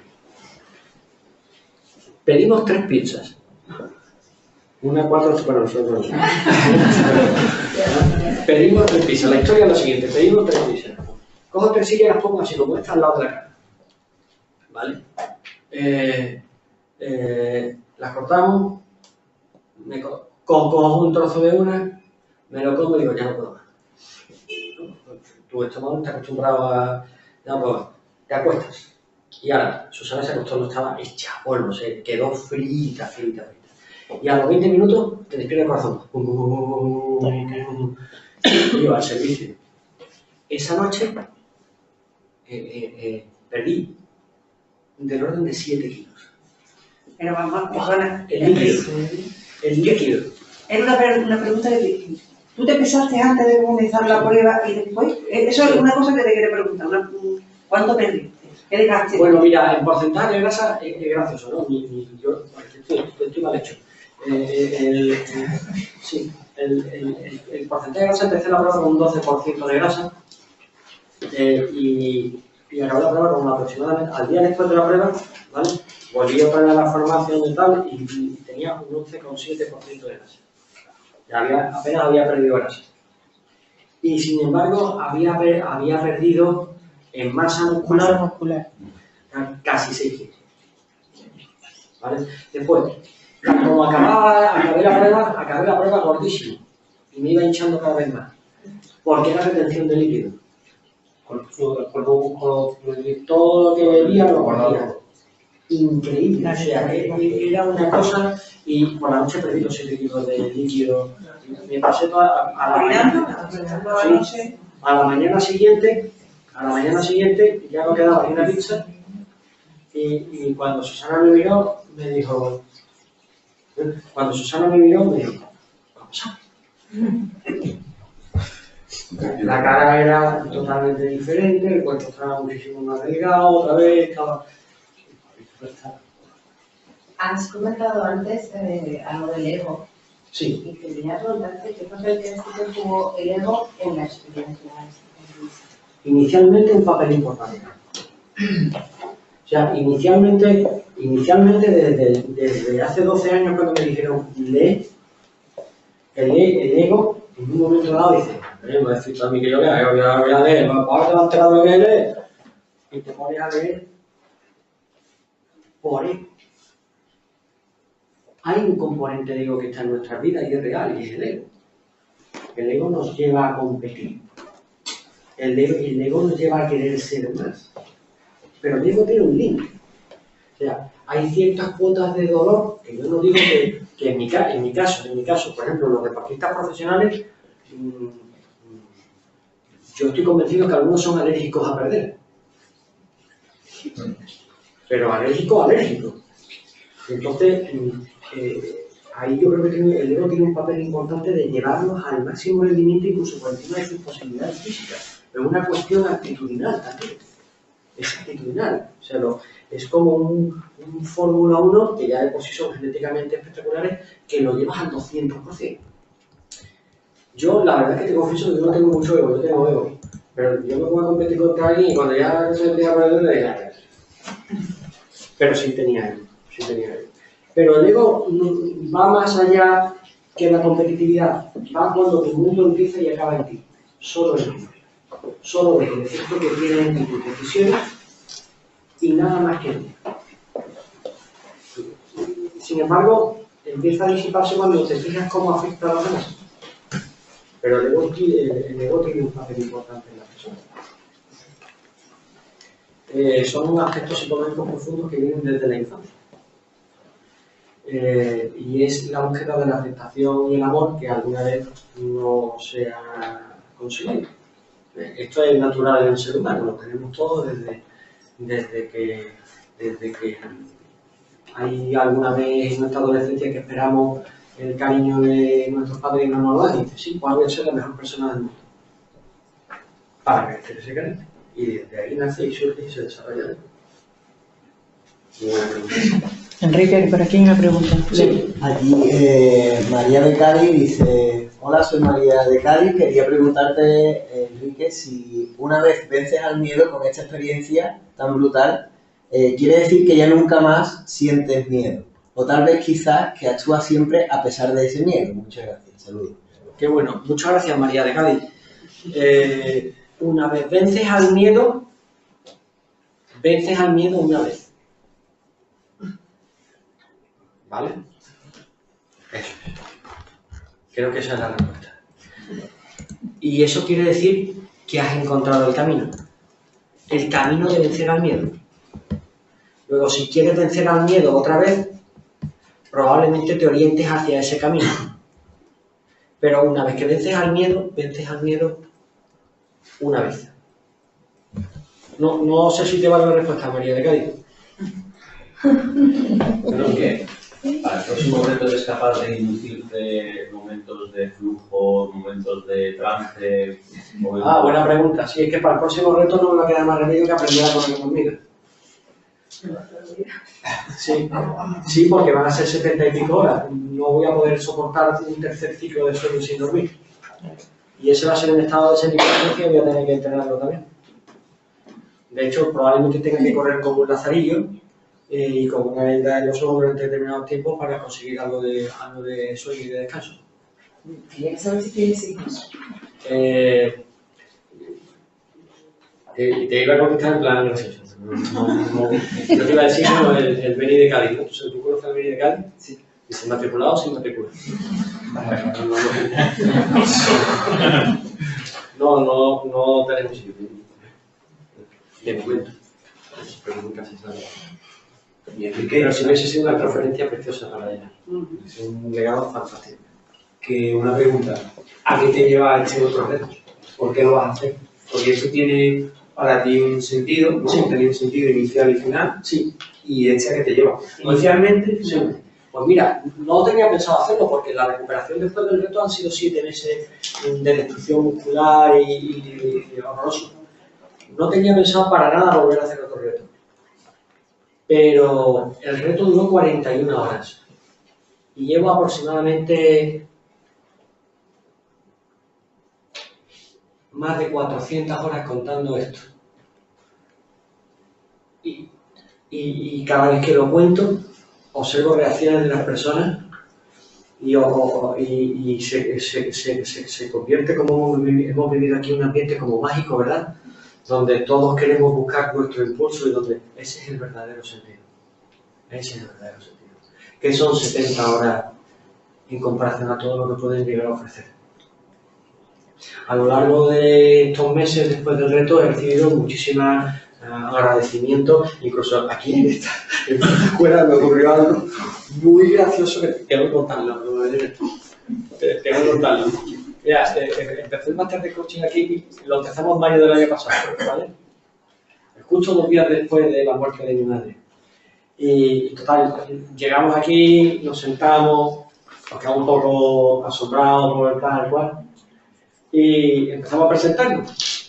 pedimos 3 pizzas, una 4, bueno, nosotros no. Pedimos 3 pizzas, la historia es la siguiente, pedimos 3 pizzas, cojo 3 sillas y las pongo así como esta al lado de la cara. ¿Vale? Las cortamos, cojo un trozo de una, me lo como y digo, ya no puedo más. Tu estómago está acostumbrado a... Ya no puedo más. Te acuestas. Y ahora, Susana se acostó, no estaba hecha polvo, se quedó frita. Y a los 20 minutos te despierta el corazón. Y yo al servicio. Esa noche perdí del orden de 7 kilos. Pero vamos, perdona. El líquido. Era una pregunta de ¿tú te pesaste antes de comenzar la prueba y después? Eso es una cosa que te quiero preguntar. ¿Cuánto perdiste? ¿Qué dejaste? Bueno, mira, en porcentaje de grasa es gracioso, ¿no? Yo estoy mal hecho. Sí, el porcentaje de grasa empecé la prueba con un 12% de grasa y acabé la prueba con aproximadamente, al día después de la prueba, ¿vale? Volví otra vez a la farmacia donde tal y tenía un 11,7% de grasa. Apenas había perdido grasa. Y sin embargo, había perdido en masa muscular casi 6 kilos. ¿Vale? Después, como acabé la prueba gordísimo y me iba hinchando cada vez más. Porque era retención de líquido. Con todo lo que bebía lo guardaba. Increíble, o sea, era una cosa y por la noche perdí los 7 kilos de líquido. Me pasé toda a la mañana siguiente, ya no quedaba ni una pizza y cuando Susana me miró, me dijo, ¿qué pasa? La cara era totalmente diferente, el cuerpo estaba muchísimo más delgado, otra vez estaba... Has comentado antes algo del ego. Sí. Y quería preguntarte qué papel crees que tuvo el ego en la experiencia. Inicialmente un papel importante. O sea, inicialmente desde hace 12 años cuando me dijeron lee, el ego en un momento dado dice, me va a decir a mí que yo lea, voy a leer, ahora te vas a enterar de lo que lees, y te pones a leer por ego. Hay un componente de ego que está en nuestras vidas y es real, y es el ego. El ego nos lleva a competir. El ego nos lleva a querer ser más. Pero el ego tiene un límite. O sea, hay ciertas cuotas de dolor que yo no digo que en mi caso, por ejemplo, los deportistas profesionales, yo estoy convencido que algunos son alérgicos a perder. Pero alérgicos. Entonces, ahí yo creo que el ego tiene un papel importante de llevarnos al máximo rendimiento incluso por encima de sus posibilidades físicas. Pero es una cuestión actitudinal también. Es actitudinal. O sea, es como un Fórmula 1 que ya de por sí son genéticamente espectaculares, que lo llevas al 200%. Yo, la verdad es que te confieso que yo no tengo mucho ego, yo tengo ego. Pero yo me voy a competir contra alguien y cuando ya se me a perder, le digo, pero sí tenía ego. Pero el ego va más allá que la competitividad. Va cuando tu mundo empieza y acaba en ti. Solo en ti. Solo de el efecto que tienen en ti tus decisiones y nada más que en ti. Sin embargo, empieza a disiparse cuando te fijas cómo afecta a los demás. Pero el ego tiene un papel importante en la persona. Son aspectos psicológicos profundos que vienen desde la infancia. Y es la búsqueda de la aceptación y el amor que alguna vez no se ha conseguido. Esto es natural en el ser humano, lo tenemos todos desde que hay alguna vez en nuestra adolescencia que esperamos el cariño de nuestros padres y no nos lo dan, y dice, sí, pues voy a ser la mejor persona del mundo. Para crecer ese cariño. Y desde ahí nace y surge y se desarrolla. Enrique, por aquí hay una pregunta. Sí. Aquí María de Cádiz dice, hola, soy María de Cádiz, quería preguntarte, Enrique, si una vez vences al miedo con esta experiencia tan brutal, quiere decir que ya nunca más sientes miedo, o tal vez quizás que actúas siempre a pesar de ese miedo. Muchas gracias, saludos. Qué bueno, muchas gracias María de Cádiz. Una vez vences al miedo una vez. ¿Vale? Eso. Creo que esa es la respuesta. Y eso quiere decir que has encontrado el camino de vencer al miedo. Luego, si quieres vencer al miedo otra vez, probablemente te orientes hacia ese camino. Pero una vez que vences al miedo una vez. No sé si te vale la respuesta, María de Cádiz. Creo que para el próximo reto eres capaz de inducirte momentos de flujo, momentos de trance. Buena pregunta. Sí, es que para el próximo reto no me va a quedar más remedio que aprender a correr conmigo. Sí, porque van a ser 70 y pico horas. No voy a poder soportar un tercer ciclo de sueño sin dormir. Y ese va a ser un estado de semiconsecuencia y voy a tener que entrenarlo también. De hecho, probablemente tenga que correr como un lazarillo y con una venda en los ojos durante determinados tiempos para conseguir algo de sueño y de descanso. Quería saber si tienes hijos. Te iba a contestar en plan gracioso. No te iba a decir como el Beni de Cádiz, ¿no? ¿Tú conoces el Beni de Cádiz? Sí. ¿Dice matriculado o sin matricular? No tenemos hijos. De momento. Pero nunca se sabe. Pero si hubiese sido una transferencia preciosa para ella. Es un legado fantástico. Que una pregunta, ¿a qué te lleva este otro reto? ¿Por qué lo vas a hacer? Porque esto tiene para ti un sentido, ¿no? Sí. Tiene un sentido inicial y final. Sí. ¿Y este a qué te lleva? Inicialmente, sí. Pues mira, no tenía pensado hacerlo porque la recuperación después del reto han sido 7 meses de destrucción muscular y horroroso. No tenía pensado para nada volver a hacer otro reto. Pero el reto duró 41 horas. Y llevo aproximadamente más de 400 horas contando esto. Y cada vez que lo cuento, observo reacciones de las personas y se convierte, como hemos vivido aquí, un ambiente como mágico, ¿verdad? Donde todos queremos buscar nuestro impulso y donde ese es el verdadero sentido. Ese es el verdadero sentido. Que son 70 horas en comparación a todo lo que pueden llegar a ofrecer. A lo largo de estos meses después del reto he recibido muchísimas agradecimientos, incluso aquí en esta escuela me ocurrió algo muy gracioso que tengo que contarlo. Tengo que contarlo. Mira, empecé el máster de coaching aquí, lo empezamos en mayo del año pasado, ¿vale? Justo 2 días después de la muerte de mi madre. Y total, llegamos aquí, nos sentamos, nos quedamos un poco asombrados por el tal cual, y empezamos a presentarnos.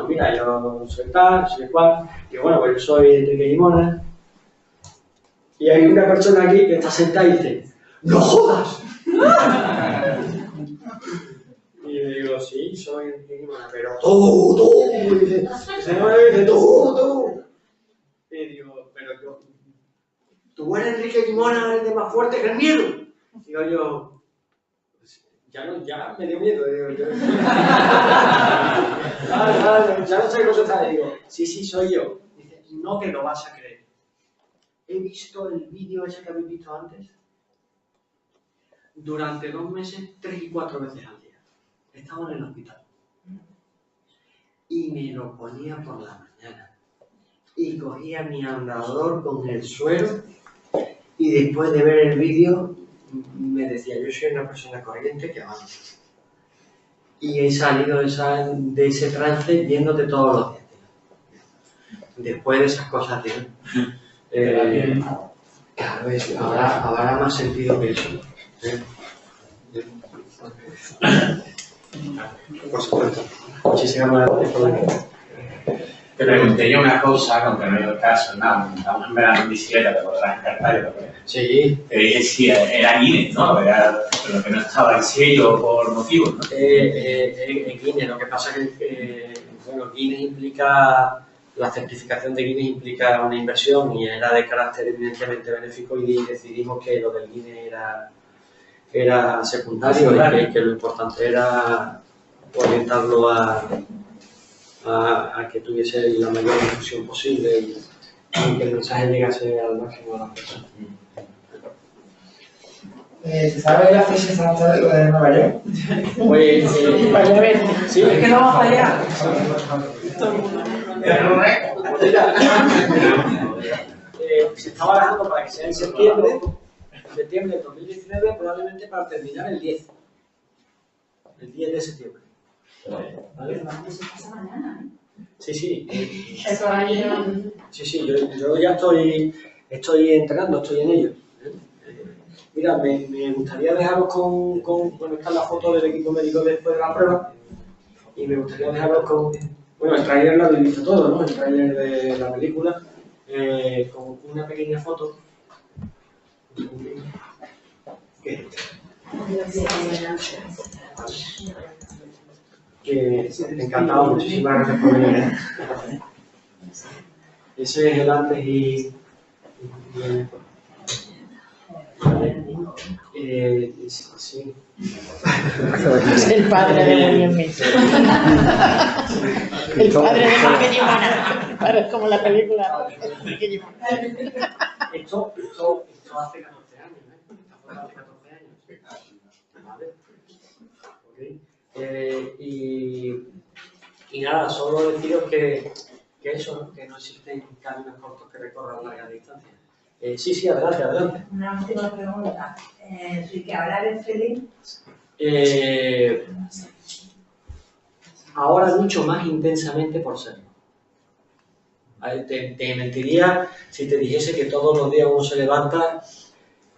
Mira, yo soy tal, soy cual, y bueno, pues yo soy Enrique Guimona. Y hay una persona aquí que está sentada y dice, ¡no jodas! Y le digo, sí, soy Enrique Guimona, pero tú. Y dice, tú. Y digo, pero yo, tú eres Enrique Guimona, eres de más fuerte que el miedo. Digo yo, ya me dio miedo, digo yo. Ya no sé qué contestar, digo, sí, soy yo. Dice, no que lo vas a creer. He visto el vídeo ese que habéis visto antes durante 2 meses, 3 y 4 veces al día. Estaba en el hospital. Y me lo ponía por la mañana. Y cogía mi andador con el suero y después de ver el vídeo me decía, yo soy una persona corriente que avanza. Y he salido de ese trance viéndote todos los días, tío. Después de esas cosas, tío. Claro, habrá más sentido que eso. Por supuesto. Muchísimas gracias. Te pregunté yo una cosa, aunque no era el caso, nada, estábamos en verano en bicicleta, te podrás encartar, yo. Sí. Te dije si era Guinness, ¿no? Pero que no estaba el sello por motivos, ¿no? Guinness, lo que pasa es que, Guinness implica, la certificación de Guinness implica una inversión y era de carácter evidentemente benéfico y decidimos que lo del Guinness era secundario y que lo importante era orientarlo a que tuviese la mayor difusión posible y que el mensaje llegase al máximo de las personas. ¿Se sabe la fecha exacta de lo de Nueva York? Pues, sí, es que no va a fallar. Se está barajando para que sea en septiembre de 2019, probablemente para terminar el 10 de septiembre. ¿Vale? Sí. Sí, yo ya estoy entrenando, estoy en ello. Mira, me gustaría dejaros con bueno, esta es la foto del equipo médico después de la prueba, y me gustaría dejaros con, bueno, el tráiler lo habéis visto todo, ¿no? El tráiler de la película, con una pequeña foto. ¿Qué? Que encantado, muchísimas gracias por venir. Ese es el antes y sí. Es el padre de William Mason. El padre de Enrique Guimona. Es como la película Enrique Guimona. Esto hace 14 años, ¿eh? Hace 14 años. ¿Vale? Okay. Y nada, solo deciros que eso, que no existen caminos cortos que recorran largas distancias. Sí, adelante. Una última pregunta. Enrique, ¿ahora eres feliz? Ahora mucho más intensamente por serlo. Te mentiría si te dijese que todos los días uno se levanta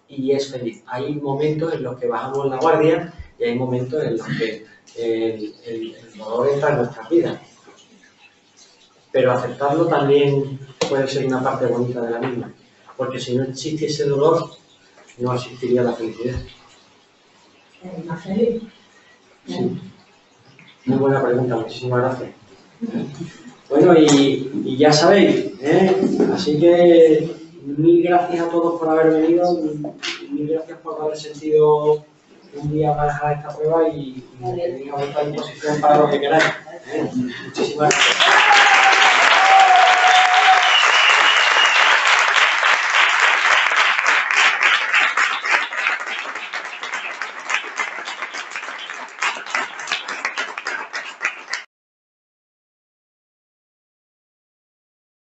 y es feliz. Hay momentos en los que bajamos la guardia y hay momentos en los que el dolor entra en nuestras vidas. Pero aceptarlo también puede ser una parte bonita de la misma. Porque si no existiese dolor, no existiría la felicidad. ¿Más feliz? Sí. Muy buena pregunta, muchísimas gracias. Bueno, y ya sabéis, así que mil gracias a todos por haber venido, mil gracias por haber sentido un día más a esta prueba y tenéis a vuestra disposición para lo que queráis. Muchísimas gracias.